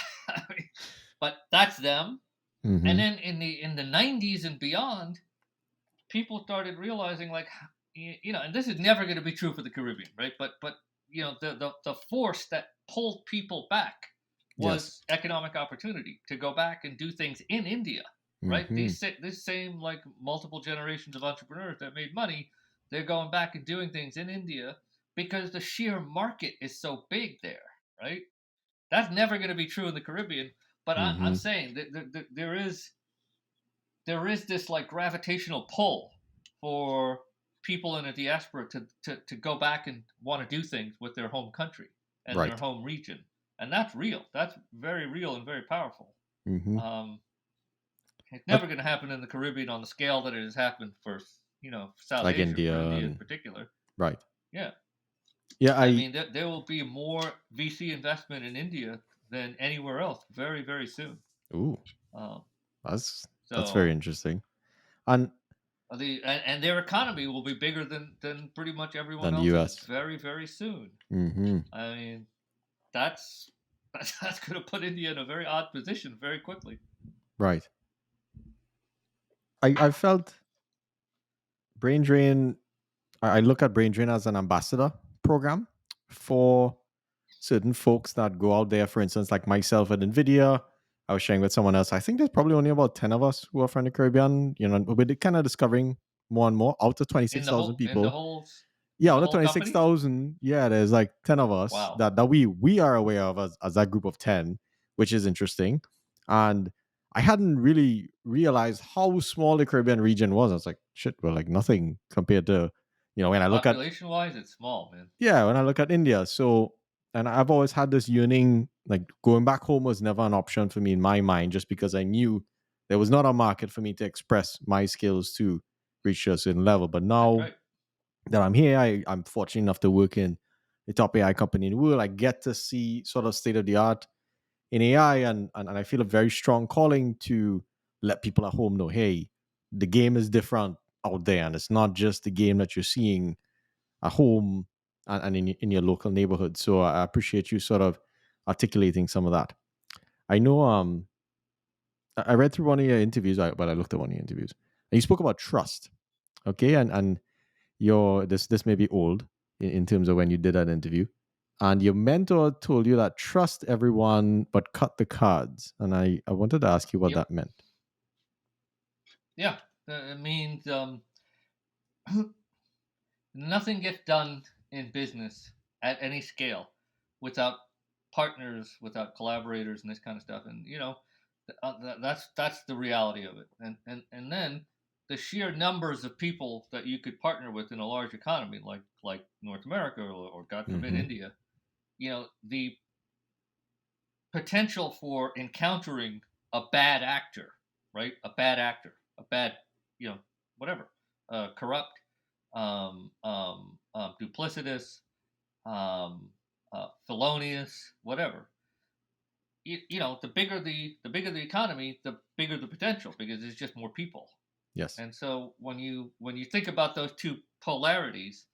But that's them. And Hmm. then in the 90s and beyond, people started realizing like and this is never going to be true for the Caribbean, right? But the force that pulled people back Yes. was economic opportunity to go back and do things in India, right? Hmm. This same like multiple generations of entrepreneurs that made money, they're going back and doing things in India because the sheer market is so big there, right? That's never going to be true in the Caribbean. But I'm Hmm. saying that there is this like gravitational pull for people in a diaspora to go back and want to do things with their home country and their Right. home region, and that's real. That's very real and very powerful. Hmm. um, it's Uh, never going to happen in the Caribbean on the scale that it has happened for South like Asia, for India India in and particular. right. Yeah, Yeah. I I. mean there will be more VC investment in India than anywhere else very, very soon. Ooh. um, That's very so interesting. And and their economy will be bigger than pretty much everyone than the else's U.S. very, very soon. Hmm. I mean, that's that's going to put India in a very odd position very quickly. Right. I felt brain drain. I look at brain drain as an ambassador program for certain folks that go out there. For instance, like myself at Nvidia, I was sharing with someone else. I think there's probably only about 10 of us who are from the Caribbean. We're kind of discovering more and more out of In 26,000 the people. whole Yeah, in out the of whole company. 26,000, yeah, there's like 10 of us Wow. that we are aware of as that group of 10, which is interesting. And I hadn't really realized how small the Caribbean region was. I was like, shit, we're like nothing compared to, when I look at, Population wise, it's small, man. yeah, when I look at India. So, and I've always had this yearning, like going back home was never an option for me in my mind, just because I knew there was not a market for me to express my skills to reach a certain level. But That's now right. that I'm here, I'm fortunate enough to work in the top AI company in the world. I get to see sort of state of the art in AI, and I feel a very strong calling to let people at home know, hey, the game is different out there, and it's not just the game that you're seeing at home and in your local neighborhood. So I appreciate you sort of articulating some of that. I know I read through one of your interviews, but I looked at one of your interviews, and you spoke about trust. Okay, and your this may be old in terms of when you did that interview, and your mentor told you that trust everyone but cut the cards, and I wanted to ask you what Yep. that meant. Yeah. It means nothing gets done in business at any scale without partners, without collaborators, and this kind of stuff. And that's the reality of it. And then the sheer numbers of people that you could partner with in a large economy like North America or God forbid Mm-hmm. India, the potential for encountering a bad actor, right? A bad actor, a bad, you know, whatever, corrupt, duplicitous, felonious, whatever. The bigger the economy, the bigger the potential because there's just more people. Yes. And so when you think about those two polarities,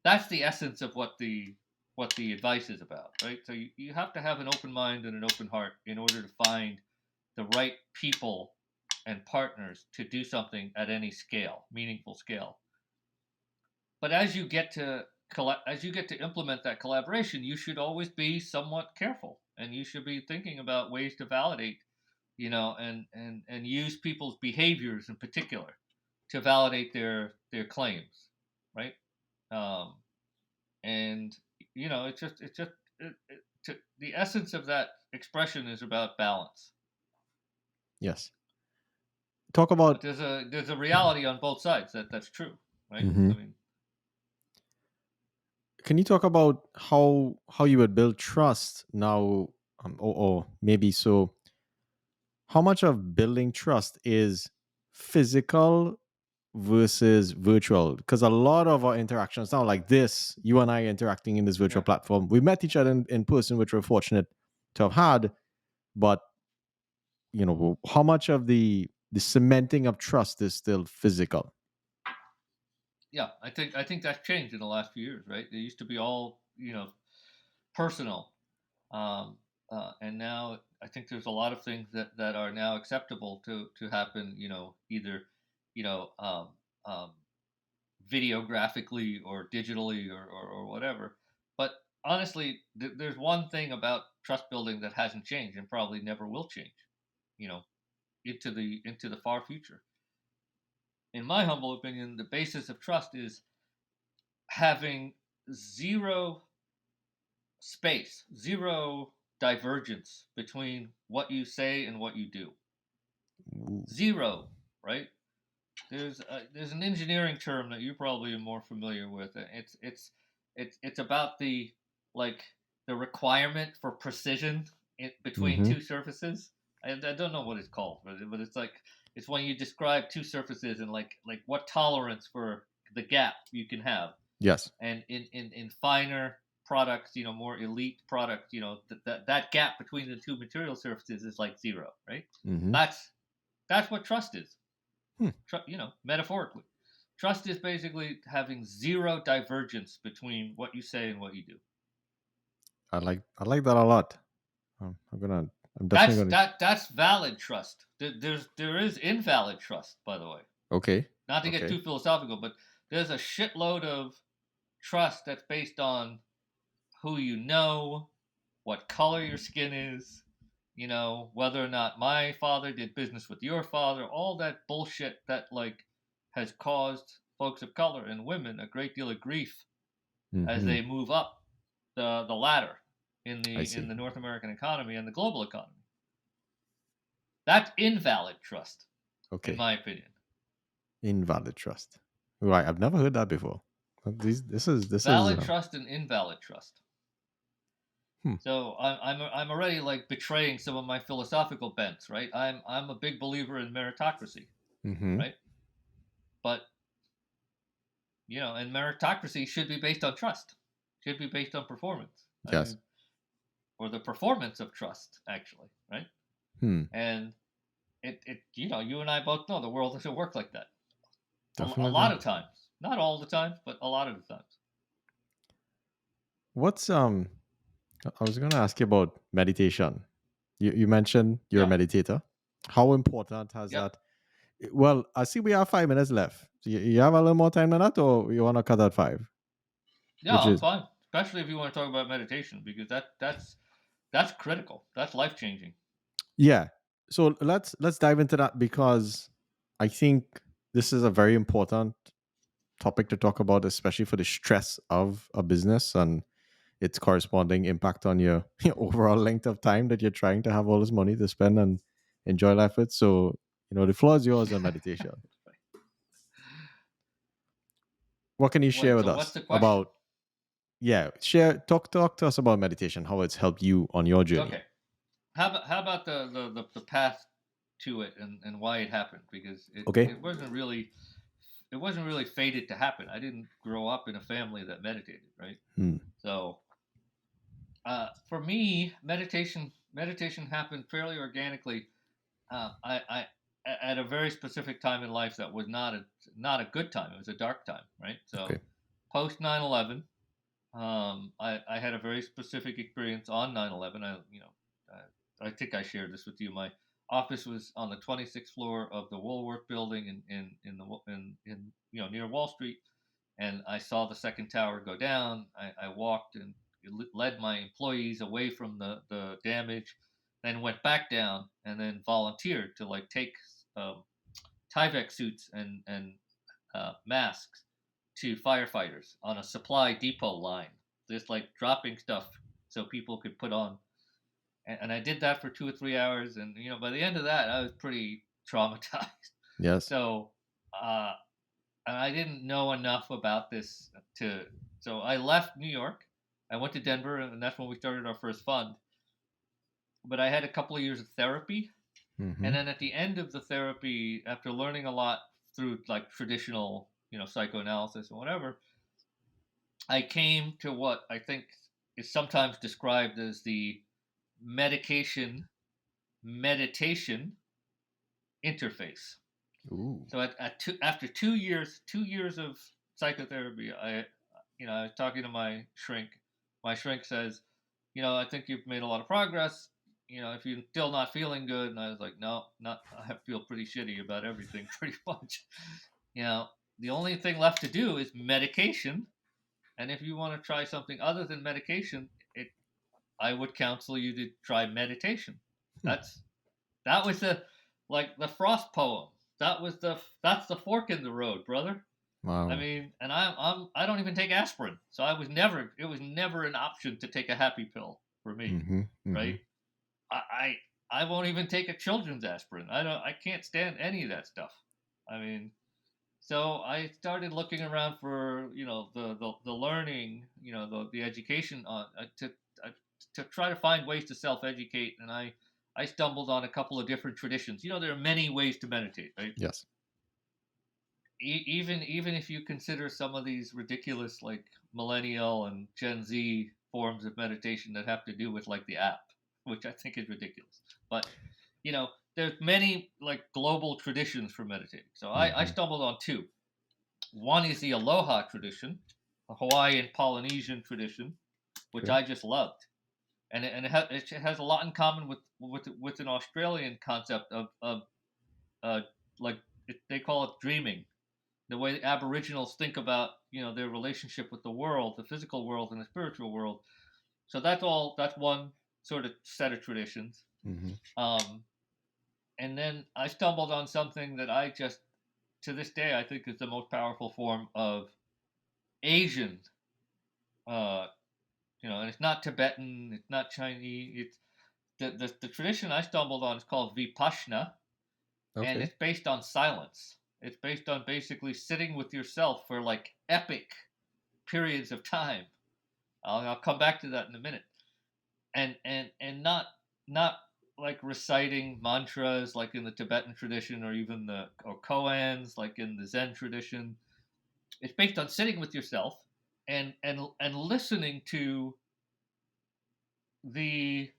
that's the essence of what the advice is about, right? So you have to have an open mind and an open heart in order to find the right people and partners to do something at any scale, meaningful scale. But as you get to implement that collaboration, you should always be somewhat careful, and you should be thinking about ways to validate, and use people's behaviors in particular to validate their claims, right? Um, and the essence of that expression is about balance. Yes. Talk But about. there's a reality on both sides that's true, right? Mhm. I mean, Can you talk about how you would build trust now, or maybe so? How much of building trust is physical versus virtual? Because a lot of our interactions now, like this, you and I interacting in this virtual yeah, platform, we met each other in person, which we're fortunate to have had. But how much of the cementing of trust is still physical? yeah. I think that's changed in the last few years, right? It used to be all personal, um, and now I think there's a lot of things that are now acceptable to happen. Either you know um, videographically or digitally or whatever. But honestly, there's one thing about trust building that hasn't changed and probably never will change. You know, into the far future. In my humble opinion, the basis of trust is having zero space, zero divergence between what you say and what you do. Ooh. Zero, right? There's an engineering term that you probably are more familiar with. It's about like the requirement for precision between Mm-hmm. two surfaces. I don't know what it's called, but it's when you describe two surfaces and like what tolerance for the gap you can have. Yes. And in finer products, more elite products, that gap between the two material surfaces is like zero, right? Mm-hmm. That's what trust is. Hmm. Metaphorically. Trust is basically having zero divergence between what you say and what you do. I like that a lot. I'm definitely That's gonna. that that's valid trust. There is invalid trust, by the way. Okay. Not to get Okay. too philosophical, but there's a shitload of trust that's based on who you know, what color your skin is, whether or not my father did business with your father, all that bullshit that has caused folks of color and women a great deal of grief as Mm-hmm. they move up the ladder in I the in see. the North American economy and the global economy. That's invalid trust, in Okay. my opinion. Invalid trust. Right. I've never heard that before. This is. Valid trust and invalid trust. Hmm. So I'm already like betraying some of my philosophical bents, right? I'm a big believer in meritocracy, Mm-hmm. right? But and meritocracy should be based on trust, should be based on performance. I Yes. mean, or the performance of trust, actually, right? Hmm. And you and I both know the world doesn't work like that. A lot Definitely. of times, not all the times, but a lot of the times. What's I was gonna ask you about meditation. You mentioned you're a Yeah, meditator. How important has yep. that? Well, I see we have 5 minutes left. So you have a little more time than that, or you want to cut at five? Yeah, Which I'm is fine, especially if you want to talk about meditation because that's critical. That's life changing. yeah. So let's dive into that because I think this is a very important topic to talk about, especially for the stress of a business and its corresponding impact on your overall length of time that you're trying to have all this money to spend and enjoy life with. So, the floor is yours on meditation. What can you share Wait, with so what's us the question? about Yeah, share talk to us about meditation, how it's helped you on your journey. Okay. How about the path to it and why it happened? Because Okay. it wasn't really fated to happen. I didn't grow up in a family that meditated, right? Hmm. So for me, meditation happened fairly organically. I at a very specific time in life that was not a good time. It was a dark time, right? So Okay. post 9/11, I had a very specific experience on 9/11. I think I shared this with you. My office was on the 26th floor of the Woolworth building in near Wall Street, and I saw the second tower go down. I walked and led my employees away from the damage, then went back down, and then volunteered to like take um, Tyvek suits and masks to firefighters on a supply depot line, just like dropping stuff so people could put on. And I did that for 2 or 3 hours, and by the end of that, I was pretty traumatized. Yes. So, uh, and I didn't know enough about this to. So I left New York. I went to Denver, and that's when we started our first fund. But I had a couple of years of therapy, Mm-hmm. and then at the end of the therapy, after learning a lot through like traditional, psychoanalysis and whatever, I came to what I think is sometimes described as the medication meditation interface. Ooh. So after 2 years of psychotherapy, I was talking to my shrink. My shrink says, I think you've made a lot of progress. If you're still not feeling good, and I was like, no, not. I feel pretty shitty about everything, pretty much. You know, the only thing left to do is medication. And if you want to try something other than medication, I would counsel you to try meditation. Hmm. That's that was the Frost poem. That's the fork in the road, brother. I Wow. mean, and I don't even take aspirin, so it was never an option to take a happy pill for me, Mm-hmm. Mm-hmm. right? I I won't even take a children's aspirin. I can't stand any of that stuff. I mean, so I started looking around for the learning, the education uh, to try to find ways to self educate, and I stumbled on a couple of different traditions. There are many ways to meditate, right? Yes. Even if you consider some of these ridiculous like millennial and Gen Z forms of meditation that have to do with like the app, which I think is ridiculous, but you know there's many like global traditions for meditating. So I Mm-hmm. stumbled on two. One is the Aloha tradition, a Hawaiian Polynesian tradition, which Okay. I just loved, and it has a lot in common with an Australian concept of uh, like they call it dreaming, the way the Aboriginals think about their relationship with the world, the physical world and the spiritual world. So that's one sort of set of traditions. Mm-hmm. Um, and then I stumbled on something that I just to this day I think is the most powerful form of Asian. Uh, and it's not Tibetan, it's not Chinese. It's the tradition I stumbled on is called Vipassana, and Okay. it's based on silence. It's based on basically sitting with yourself for like epic periods of time. I'll come back to that in a minute. And not like reciting mantras like in the Tibetan tradition or even or koans like in the Zen tradition. It's based on sitting with yourself and listening to the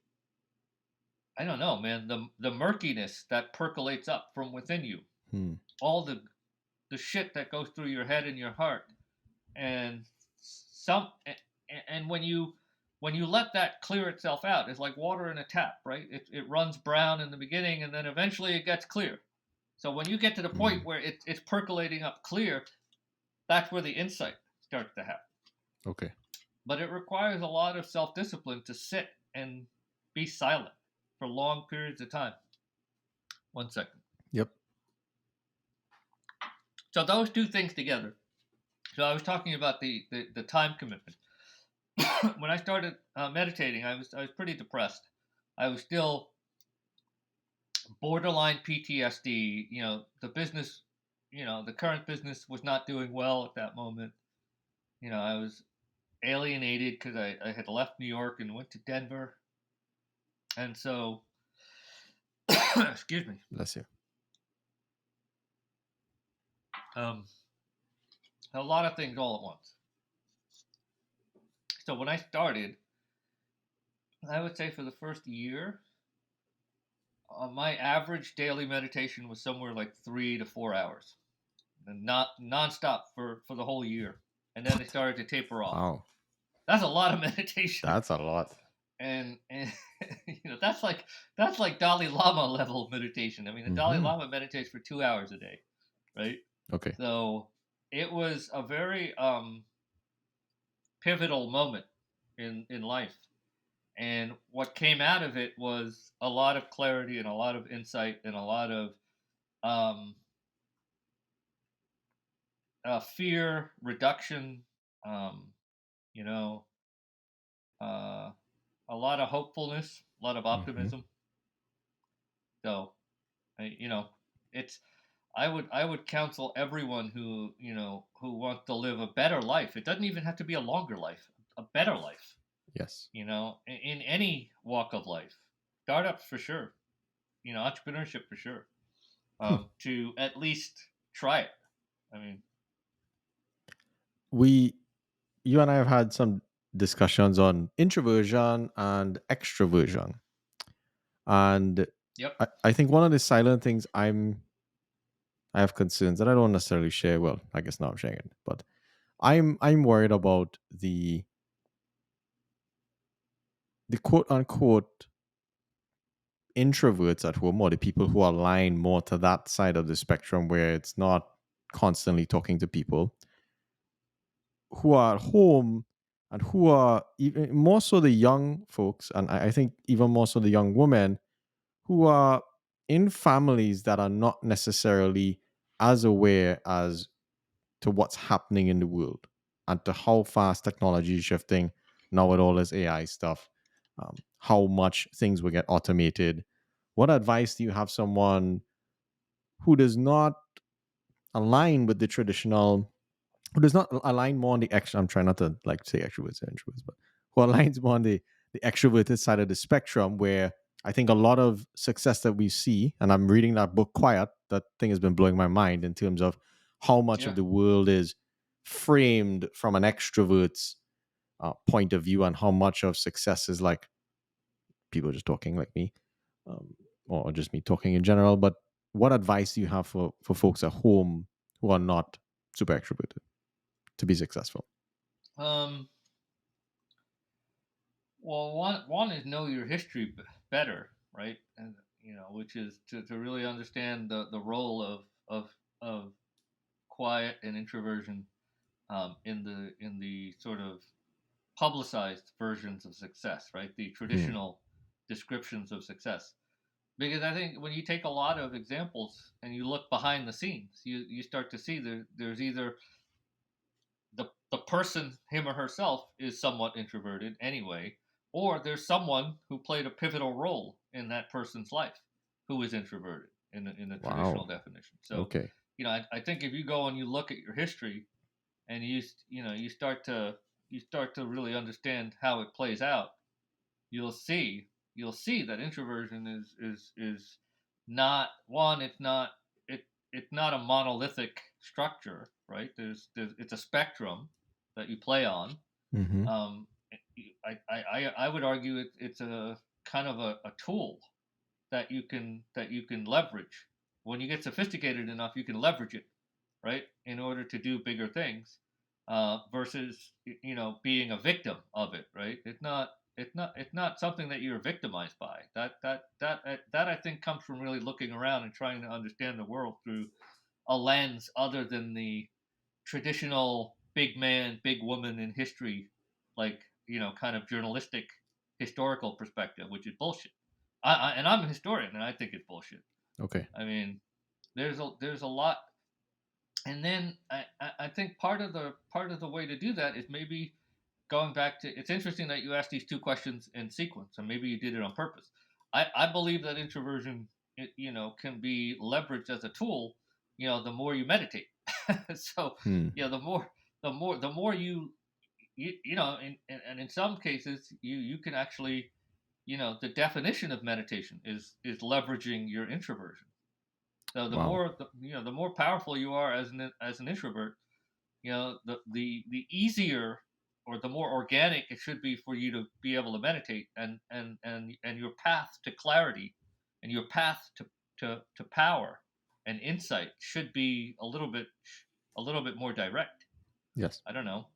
I don't know, man, the murkiness that percolates up from within you. Hmm. All the shit that goes through your head and your heart. And some and when you let that clear itself out, it's like water in a tap, right? It runs brown in the beginning and then eventually it gets clear. So when you get to the Mm. point where it's percolating up clear, that's where the insight starts to happen. Okay. But it requires a lot of self-discipline to sit and be silent for long periods of time. 1 second. Yep. So those two things together. So I was talking about the time commitment. When I started meditating, I was pretty depressed. I was still borderline PTSD. The business, the current business was not doing well at that moment. I was alienated because I had left New York and went to Denver, and so excuse me. Bless you. A lot of things all at once. So when I started, I would say for the first year, my average daily meditation was somewhere like 3 to 4 hours, and not nonstop for the whole year. And then it What? started to taper off. Wow. That's a lot of meditation, That's a lot. and that's like Dalai Lama level meditation. I mean, the Dalai Mm-hmm. Lama meditates for 2 hours a day, right? Okay. So it was a very pivotal moment in life. And what came out of it was a lot of clarity and a lot of insight and a lot of um, fear reduction, um, you know, uh, a lot of hopefulness, a lot of Mm-hmm. optimism. So, you know, it's I would counsel everyone who wants to live a better life. It doesn't even have to be a longer life, a better life. Yes. In any walk of life, startups for sure, entrepreneurship for sure. Hmm. To at least try it. I mean, We, you and I have had some discussions on introversion and extroversion. And yep, I think one of the silent things I have concerns that I don't necessarily share. Well, I guess now I'm sharing it, but I'm worried about the quote unquote introverts at home, or the people who align more to that side of the spectrum where it's not constantly talking to people, who are at home and who are even more so the young folks, and I think even more so the young women who are in families that are not necessarily as aware as to what's happening in the world and to how fast technology is shifting now with all this AI stuff, how much things will get automated. What advice do you have someone who does not align with the traditional, who does not align more on the extra? I'm trying not to like say extroverts and introverts, but who aligns more on the extroverted side of the spectrum, where I think a lot of success that we see, and I'm reading that book Quiet, that thing has been blowing my mind in terms of how much yeah. of the world is framed from an extrovert's point of view, and how much of success is like people just talking like me, um, or just me talking in general. But what advice do you have for folks at home who are not super extroverted to be successful? Um. Well, one is know your history better, right? And which is to really understand the role of quiet and introversion in the sort of publicized versions of success, right? The Hmm. traditional descriptions of success. Because I think when you take a lot of examples and you look behind the scenes, you start to see there's either the person, him or herself, is somewhat introverted anyway, or there's someone who played a pivotal role in that person's life who is introverted in the traditional Wow. definition. So, Okay. I think if you go and you look at your history and you start to really understand how it plays out, you'll see that introversion is not one. It's not a monolithic structure, right? There's it's a spectrum that you play on. Mm-hmm. um I would argue it's a kind of a tool that you can leverage. When you get sophisticated enough, you can leverage it, right, in order to do bigger things, versus being a victim of it, right? It's not something that you're victimized by. That I think comes from really looking around and trying to understand the world through a lens other than the traditional big man, big woman in history, like kind of journalistic historical perspective, which is bullshit. And I'm a historian, and I think it's bullshit. Okay. I mean, there's a lot. And then I think part of the way to do that is maybe going back to. It's interesting that you asked these two questions in sequence, and maybe you did it on purpose. I believe that introversion, can be leveraged as a tool. The more you meditate. So Hmm. the more you you know, and in some cases, you can actually, the definition of meditation is leveraging your introversion. So Wow. the more powerful you are as an introvert, the easier or the more organic it should be for you to be able to meditate, and your path to clarity and your path to power and insight should be a little bit more direct. Yes. I don't know.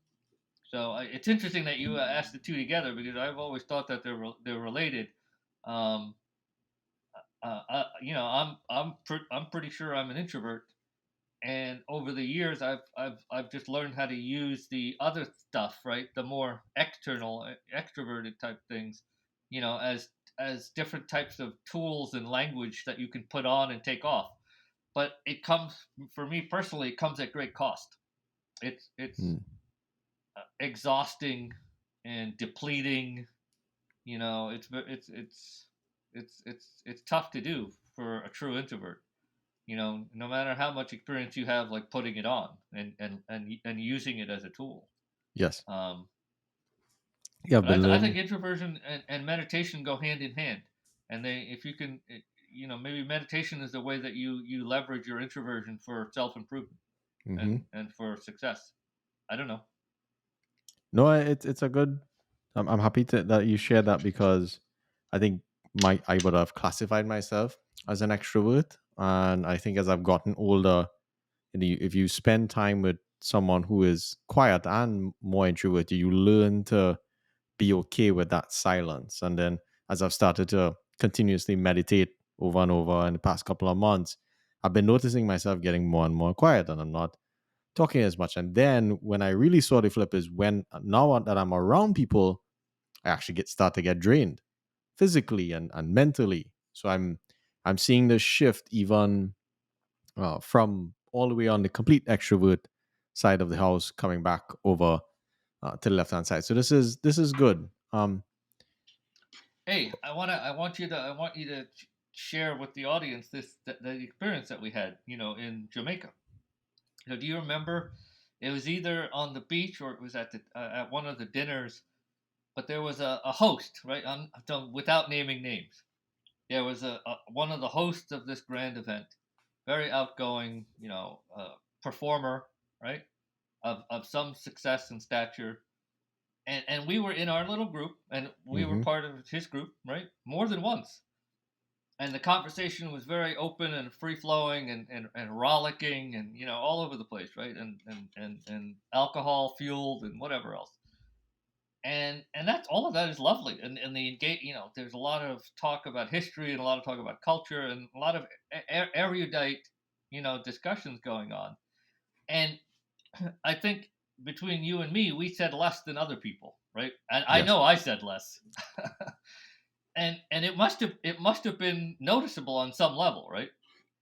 So it's interesting that you asked the two together, because I've always thought that they're related. Um, I'm pretty sure I'm an introvert, and over the years, I've just learned how to use the other stuff, right? The more external, extroverted type things, as different types of tools and language that you can put on and take off. But it comes, for me personally, it comes at great cost. It's Mm. exhausting and depleting. It's tough to do for a true introvert. No matter how much experience you have, like putting it on and using it as a tool. Yes. Um, Yeah, I've but I, been th- I think learning. introversion and meditation go hand in hand. And if you can, maybe meditation is the way that you leverage your introversion for self improvement Hmm. and for success. I don't know. No, it's a good. I'm happy that you share that, because I think I would have classified myself as an extrovert, and I think as I've gotten older, if you spend time with someone who is quiet and more introverted, you learn to be okay with that silence. And then as I've started to continuously meditate over and over in the past couple of months, I've been noticing myself getting more and more quiet, and I'm not talking as much. And then when I really saw the flip is when now that I'm around people, I actually start to get drained physically and mentally. So I'm seeing the shift even from all the way on the complete extrovert side of the house coming back over to the left hand side. So this is good. Hey, I want you to share with the audience the experience that we had, in Jamaica. So do you remember? It was either on the beach or it was at one of the dinners. But there was a host, right? Without naming names, there was one of the hosts of this grand event, very outgoing, performer, right? Of some success and stature, and we were in our little group, and we were Hmm. part of his group, right? More than once, and the conversation was very open and free flowing and rollicking and all over the place, right? And alcohol fueled and whatever else. And that's all of that is lovely, and the engage, there's a lot of talk about history and a lot of talk about culture and a lot of erudite discussions going on. And I think between you and me, we said less than other people, right? And I Yes. know I said less. And it must have been noticeable on some level, right?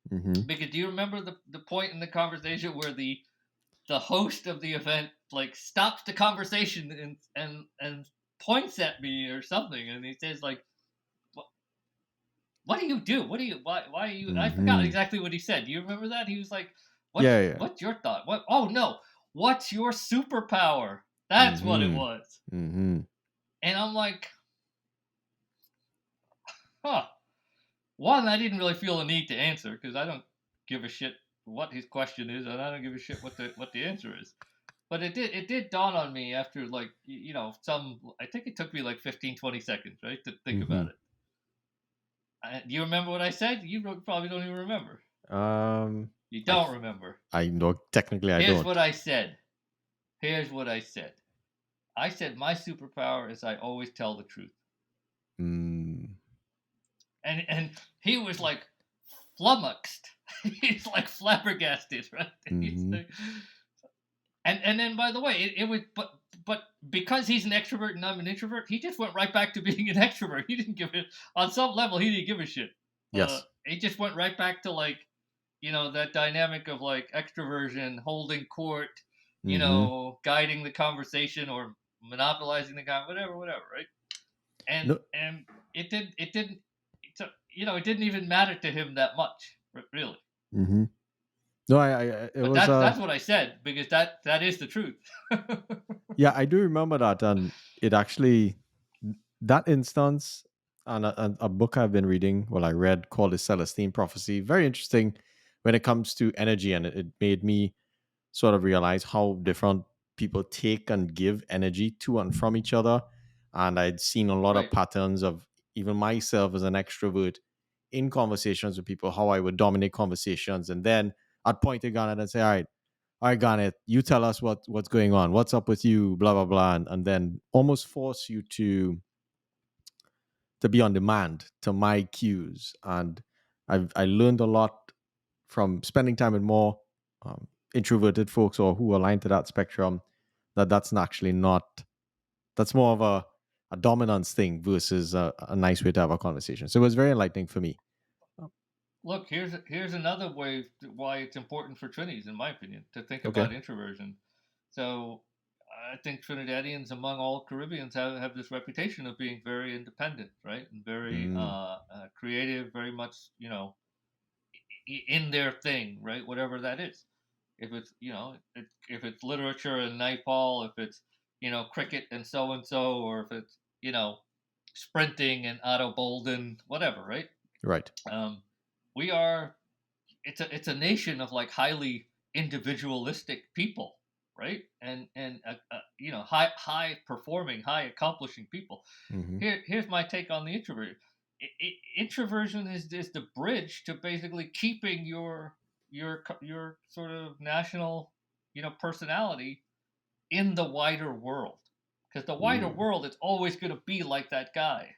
Hmm. Because do you remember the point in the conversation where the host of the event like stops the conversation and points at me or something, and he says like, what do you do, what do you why are you, I forgot Hmm. exactly what he said. Do you remember that? He was like, Yeah. what's Yeah. what's your thought, what, oh no, what's your superpower? That's what it Hmm. was. Hmm. And I'm like, huh. One, I didn't really feel a need to answer because I don't give a shit what his question is, and I don't give a shit what the answer is. But it did dawn on me after, like, some, I think it took me like 15, 20 seconds, right, to think Hmm. about it. Do you remember what I said? You probably don't even remember. Um, You I don't remember. I know technically I Here's what don't. I said. Here's what I said. I said my superpower is I always tell the truth. Mm. And he was like flummoxed. He's like flabbergasted, right? He's Hmm. like, and then, by the way, it was, but because he's an extrovert and I'm an introvert, he just went right back to being an extrovert. He didn't give it, on some level. He didn't give a shit. Yes. He just went right back to, like, that dynamic of like extroversion, holding court, Hmm. guiding the conversation or monopolizing the guy, whatever, right? And No. and it didn't even matter to him that much, really. Hmm. No, it But was that's what I said, because that is the truth. yeah, I do remember that, and it actually that instance and a book I've been reading, well, I read called The Celestine Prophecy, very interesting when it comes to energy, and it made me sort of realize how different people take and give energy to and from each other. And I'd seen a lot of Right. patterns of even myself as an extrovert in conversations with people, how I would dominate conversations. And then I'd point to Garnet and say, all right, Garnet, you tell us what's going on. What's up with you? Blah, blah, blah. And then almost force you to be on demand to my cues. And I learned a lot from spending time with more introverted folks or who align to that spectrum. That's actually not. That's more of a dominance thing versus a nice way to have a conversation. So it was very enlightening for me. Look, here's another way why it's important for Trinis, in my opinion, to think Okay. about introversion. So I think Trinidadians, among all Caribbeans, have this reputation of being very independent, right, and very Mm, creative, very much, in their thing, right, whatever that is. If it's, if it's literature and nightfall, if it's, cricket and so, or if it's, sprinting and Otto Bolden, whatever, right? right. Um, we are it's a nation of like highly individualistic people, right? And high performing, high accomplishing people. Hmm. Here's my take on the introvert. Introversion is the bridge to basically keeping your sort of national, personality in the wider world, because the wider Ooh. world, it's always going to be like that guy,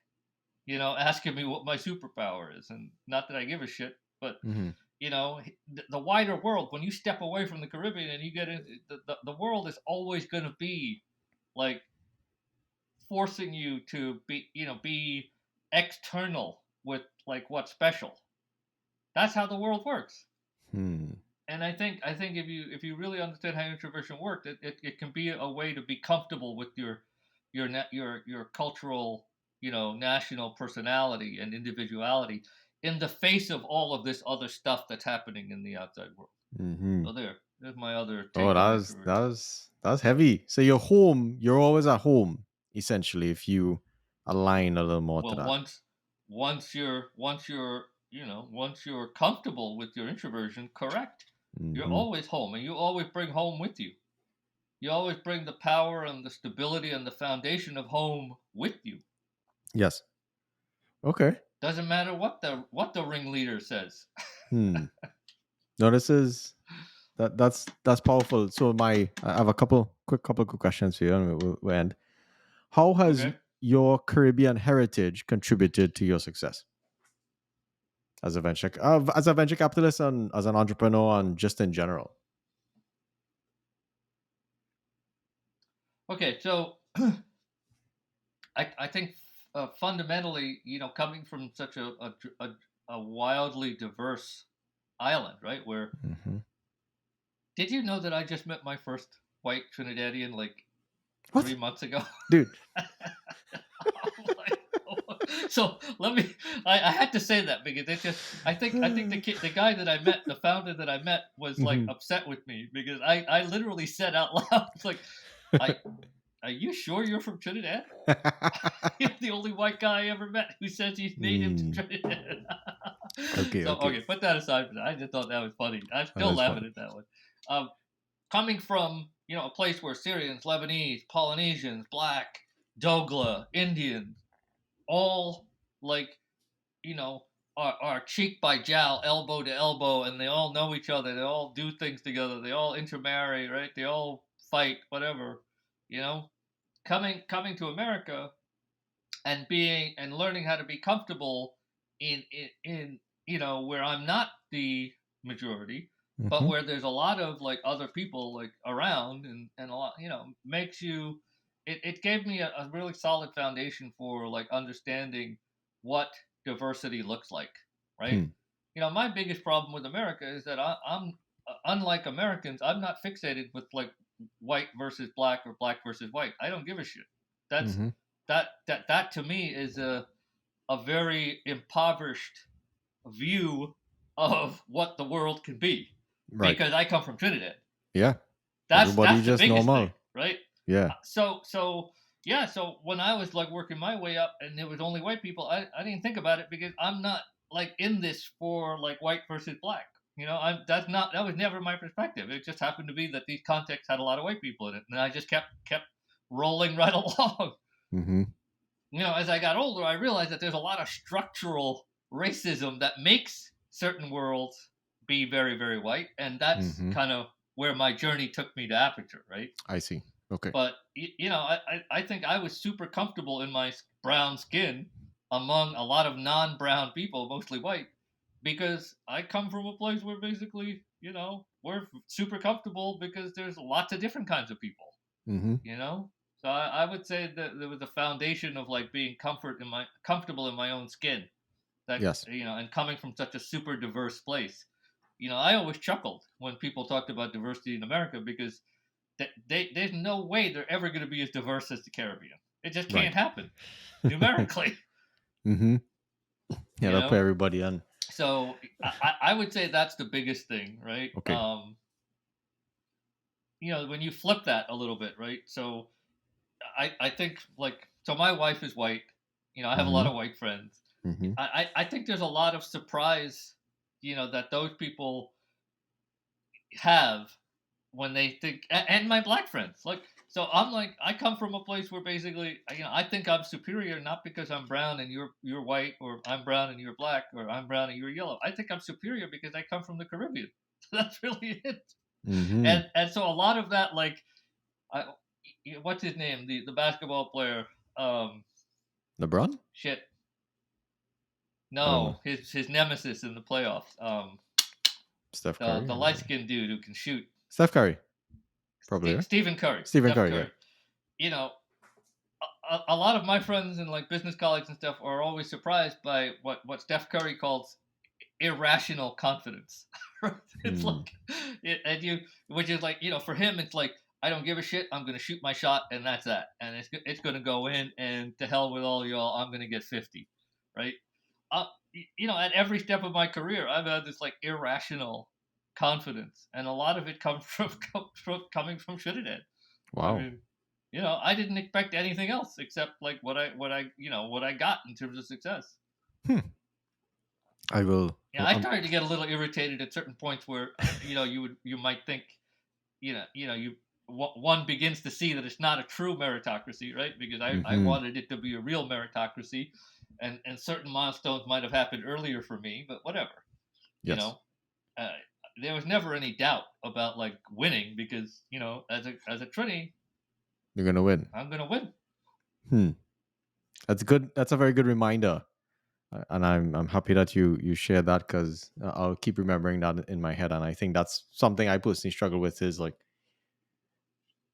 asking me what my superpower is. And not that I give a shit, but Hmm. the wider world, when you step away from the Caribbean and you get in, the world is always going to be like forcing you to be external with like what's special. That's how the world works. Hmm. And I think if you really understand how introversion works, it can be a way to be comfortable with your cultural, national personality and individuality in the face of all of this other stuff that's happening in the outside world. Hmm. So there's my other Oh, take on introversion. that's heavy. So you're home. You're always at home, essentially, if you align a little more to Well, that. once you're comfortable with your introversion, correct, you're Hmm. always home, and you always bring home with you. You always bring the power and the stability and the foundation of home with you. Yes. Okay. Doesn't matter what the ringleader says. Hmm. No, this is that's powerful. So I have a couple quick questions for you, and we'll end. How has Okay. your Caribbean heritage contributed to your success as a venture capitalist and as an entrepreneur and just in general? Okay. So I think fundamentally, coming from such a wildly diverse island, right? Where Hmm. did you know that I just met my first white Trinidadian like What, 3 months ago? dude? I'm like, oh. So let me. I had to say that because it just. I think the guy that I met, the founder that I met, was like Hmm. upset with me because I literally said out loud, it's like, I are you sure you're from Trinidad? You're the only white guy I ever met who says he's native to Mm, Trinidad. okay, So okay, okay, put that aside for that. I just thought that was funny. I'm that still is laughing funny. at that one. Coming from a place where Syrians, Lebanese, Polynesians, Black, Dogla, Indians, all like you know are cheek by jowl, elbow to elbow, and they all know each other. They all do things together. They all intermarry, right? They all fight, whatever. You know, coming to America and being and learning how to be comfortable in where I'm not the majority, but Hmm. where there's a lot of like other people like around, and a lot, makes you. It gave me a really solid foundation for like understanding what diversity looks like, right? Hmm. My biggest problem with America is that I'm unlike Americans. I'm not fixated with like white versus black or black versus white. I don't give a shit. That's Hmm. that to me is a very impoverished view of what the world can be. Right. because I come from Trinidad. Yeah. That's Everybody the just biggest thing, normal. right? Yeah. So yeah, so when I was like working my way up and there was only white people, I didn't think about it because I'm not like in this for like white versus black. That was never my perspective. It just happened to be that these contexts had a lot of white people in it, and I just kept rolling right along. Mm-hmm. As I got older, I realized that there's a lot of structural racism that makes certain worlds be very, very white, and that's Mm-hmm. kind of where my journey took me to Aperture, right? I see. Okay. But I think I was super comfortable in my brown skin among a lot of non-brown people, mostly white, because I come from a place where basically, we're super comfortable because there's lots of different kinds of people. Mm-hmm. So I would say that there was a foundation of like being comfortable in my own skin, that Yes. and coming from such a super diverse place. I always chuckled when people talked about diversity in America because there's no way they're ever going to be as diverse as the Caribbean. It just Right. can't happen numerically. Mm-hmm. Yeah, you they'll put know everybody on. so I would say that's the biggest thing, right? Okay. When you flip that a little bit, right? So I think, like, so my wife is white. I have a lot Mm-hmm. of white friends. Mm-hmm. I think there's a lot of surprise, that those people have when they think, and my black friends, like, so I'm like, I come from a place where basically, I think I'm superior, not because I'm brown and you're white, or I'm brown and you're black, or I'm brown and you're yellow. I think I'm superior because I come from the Caribbean. That's really it. Mm-hmm. And so a lot of that, like, I, what's his name, the basketball player, LeBron? shit, I don't know. no, his nemesis in the playoffs, Steph the Curry? I don't light know. skinned dude who can shoot, Steph Curry. Probably, right? Stephen Curry, Stephen Steph Curry, yeah. Curry. You know, a lot of my friends and like business colleagues and stuff are always surprised by what Steph Curry calls irrational confidence. It's Hmm. like, which is like, for him, it's like, I don't give a shit. I'm gonna shoot my shot, and that's that, and it's gonna go in, and to hell with all y'all. I'm gonna get 50, right? Uh, at every step of my career, I've had this like irrational confidence, and a lot of it comes from coming from Trinidad. I Wow. mean, I didn't expect anything else except like what I got in terms of success. Hmm. I will. Yeah, I started to get a little irritated at certain points where you might think, one begins to see that it's not a true meritocracy, right? Because I Mm-hmm. wanted it to be a real meritocracy, and certain milestones might have happened earlier for me, but whatever. You Yes. know, uh, there was never any doubt about like winning because as a Trini, You're gonna win. I'm gonna win. Hmm. That's good. That's a very good reminder, and I'm happy that you shared that because I'll keep remembering that in my head, and I think that's something I personally struggle with is like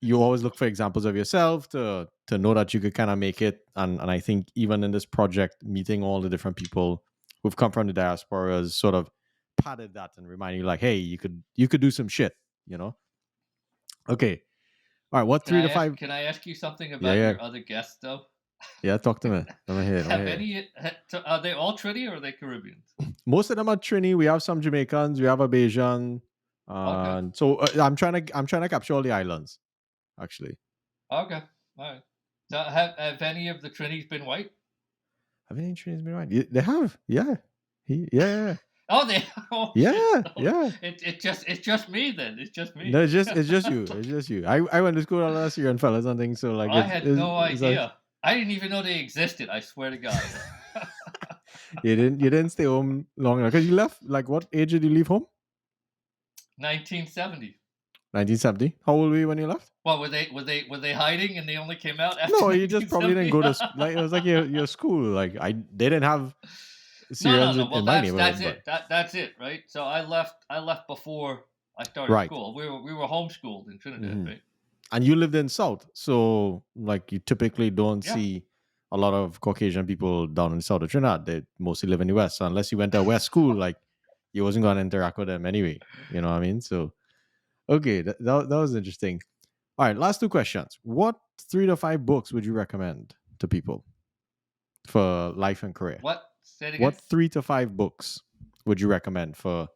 you always look for examples of yourself to know that you could kind of make it, and I think even in this project, meeting all the different people who've come from the diaspora has sort of padded that and remind you like, hey, you could do some shit, you know. Okay, all right. What Can three I to ask? five? Can I ask you something Yeah, about yeah, your other guests though? yeah. Talk to me. Let me hear. Let me Have hear. any? Are they all Trini or are they Caribbeans? Most of them are Trini. We have some Jamaicans. We have a Bajan. Okay. And so I'm trying to capture all the islands. Actually, Okay. All right. So have any of the Trinis been white? have any Trinis been right? They have. Yeah. Yeah. Oh, they. Oh shit. Yeah. Oh, Yeah. it's just me then. It's just No, me. it's just you. It's Like, just you. I went to school all last year and fellas and things. So like I had no it's like idea. I didn't even know they existed. I swear to God. you didn't stay home long enough because you left. Like what age did you leave home? 1970. 1970. How old were you when you left? What were they hiding and they only came out after No, you just probably didn't 1970? go to like it was like your school. Like they didn't have No, no, Syrians no. in Well, my that's neighborhood, but it. That's it, right? So I left before I started right. school. We were homeschooled in Trinidad, Hmm. right? And you lived in South, so like you typically don't Yeah. see a lot of Caucasian people down in the South of Trinidad. They mostly live in the West. So unless you went to a West school, like you wasn't going to interact with them anyway. You know what I mean? So okay, that was interesting. All right, last two questions. What 3 to 5 books would you recommend to people for life and career? What? Say it again. What 3 to 5 books would you recommend for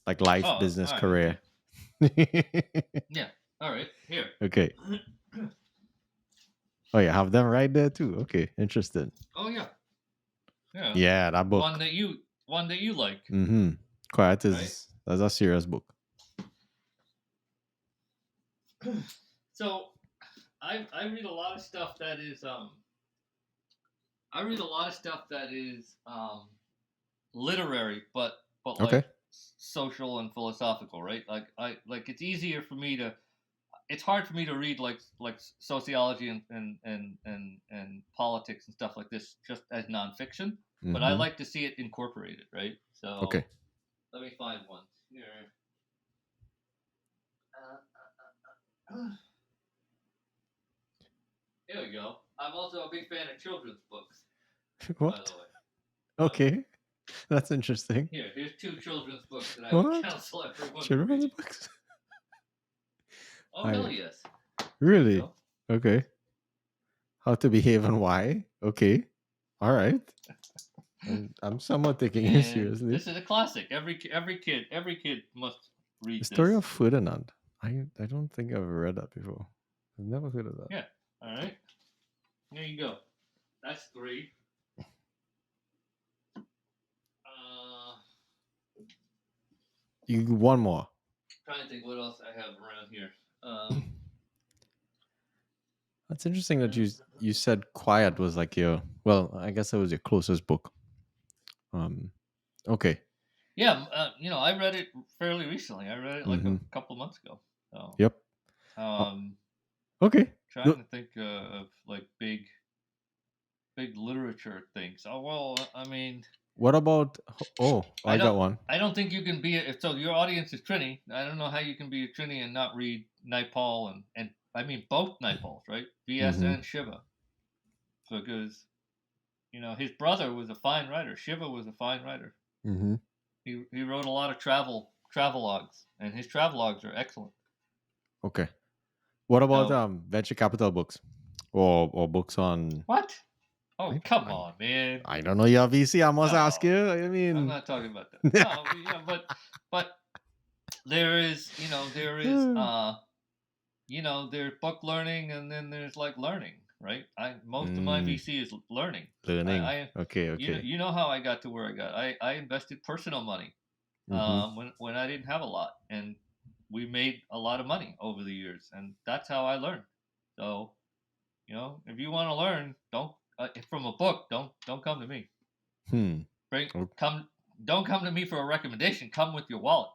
Like life, Oh, business, all right, career. okay. Yeah. All right. Here. Okay. Oh, you have them right there too. Okay, interesting. Oh yeah. Yeah. Yeah, that One book. that you like, Mm-hmm. Quiet right? is that's a serious book. So I read a lot of stuff that is I read a lot of stuff that is literary, but Okay. like social and philosophical, right? Like it's easier for me to. It's hard for me to read like sociology and politics and stuff like this just as nonfiction, but I Mm-hmm. like to see it incorporated, right? So Okay. let me find one here. Here we go. I'm also a big fan of children's books, by the What? way. Okay. That's interesting. Here's two children's books that I would What? counsel everyone to Children's read. books? Oh hell I yes! There we really? go. Okay. How to behave and why? Okay. All right. I'm somewhat taking you And seriously. this is a classic. Every kid must The read story this. of Ferdinand. I don't think I've read that before. I've never heard of that. Yeah. All right. There you go. That's three. Uh, You one more. trying to think what else I have around here. That's interesting that you said Quiet was like your I guess that was your closest book. Okay. Yeah. I read it fairly recently. I read it like a Mm-hmm. couple months ago. So, Yep. um, Okay. trying to think of like big literature things. Oh well, I mean, What about I I got don't. one. I don't think you can be if so. Your audience is Trini. I don't know how you can be a Trini and not read Naipaul and I mean both Naipauls, right? VS Mm-hmm. and Shiva, because his brother was a fine writer. Shiva was a fine writer. Mm-hmm. He wrote a lot of travelogues, and his travelogues are excellent. Okay. What about So venture capital books? Or books on what? Oh I, come I on, man! I don't know your VC, I must ask No, you. I I'm mean not talking about that. No, but there is there's book learning and then there's like learning, right? I most of my mm, VC is learning. learning. I Okay, okay. you know how I got to where I got. I invested personal money Mm-hmm. when I didn't have a lot, and we made a lot of money over the years, and that's how I learned. So if you want to learn, don't from a book. Don't come to me. Hmm. Bring O- come. Don't come to me for a recommendation. Come with your wallet.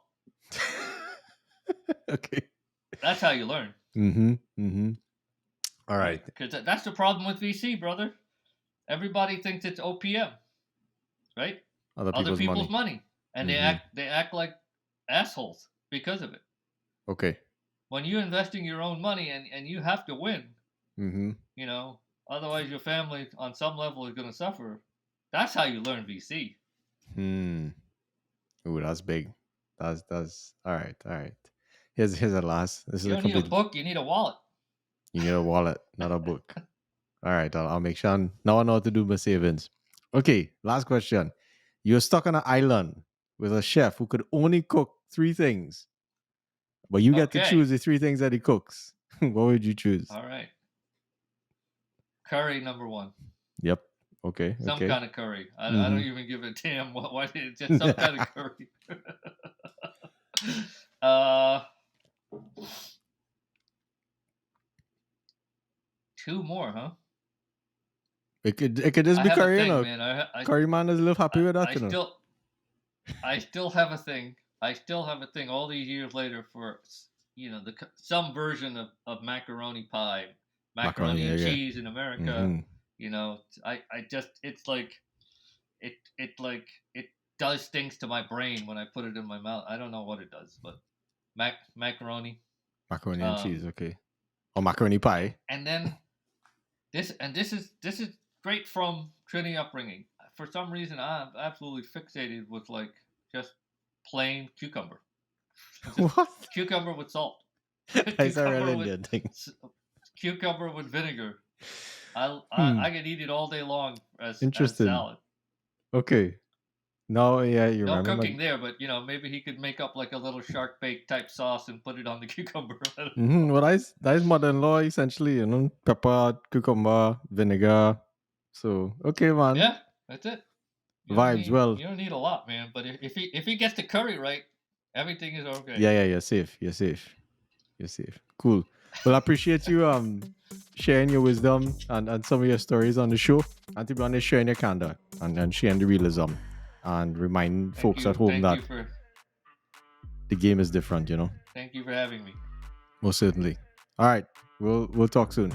okay. That's how you learn. Mm-hmm. Mm-hmm. All right. Because that's the problem with VC, brother. Everybody thinks it's OPM, right? Other Other people's people's money. money, and Mm-hmm. they act like assholes because of it. Okay. When you're investing your own money and you have to win, Mm-hmm. you know, otherwise your family on some level is going to suffer. That's how you learn VC. Hmm. Ooh, that's big. That's all right. All right. Here's a last. This is You a don't need a complete. book, you need a wallet. You need a wallet, not a book. All right. I'll make sure. Now I know what to do with my savings. Okay. Last question. You're stuck on an island with a chef who could only cook three things, but you get to Okay. choose the three things that he cooks. What would you choose? All right. Curry number one. Yep. Okay. Some Okay. kind of curry. I Mm-hmm. don't even give a damn what it is. Just some kind of curry. uh, two more, huh? it could just I be have a curry, you thing, know. man. Curry man is live happy with that, I you know. still have a thing. I still have a thing all these years later for some version of macaroni pie, Macaroni, macaroni yeah, and yeah. cheese in America. Mm-hmm. I just it's like it does things to my brain when I put it in my mouth. I don't know what it does, but macaroni. Macaroni and cheese, Um, okay. Or macaroni pie. and then this is great from Trini upbringing. For some reason, I'm absolutely fixated with like just plain cucumber, just What? cucumber with salt, That's a real cucumber with Indian thing. cucumber with vinegar. Hmm. I can eat it all day long as Interesting. salad. Okay. No, yeah, you No remember. cooking there, but maybe he could make up like a little shark bait type sauce and put it on the cucumber. I don't know. Well, that is mother-in-law essentially. Pepper, cucumber, vinegar. So okay, man. Yeah, that's it. Vibes. Well, You don't need a lot, man. But if he gets the curry right, everything is okay. yeah, you're safe. You're safe. You're safe. Cool. Well, I appreciate you sharing your wisdom and some of your stories on the show. And to be honest, sharing your candor and sharing the realism and remind folks at home Thank that you for the game is different, thank you for having me. Most certainly. All right. We'll talk soon.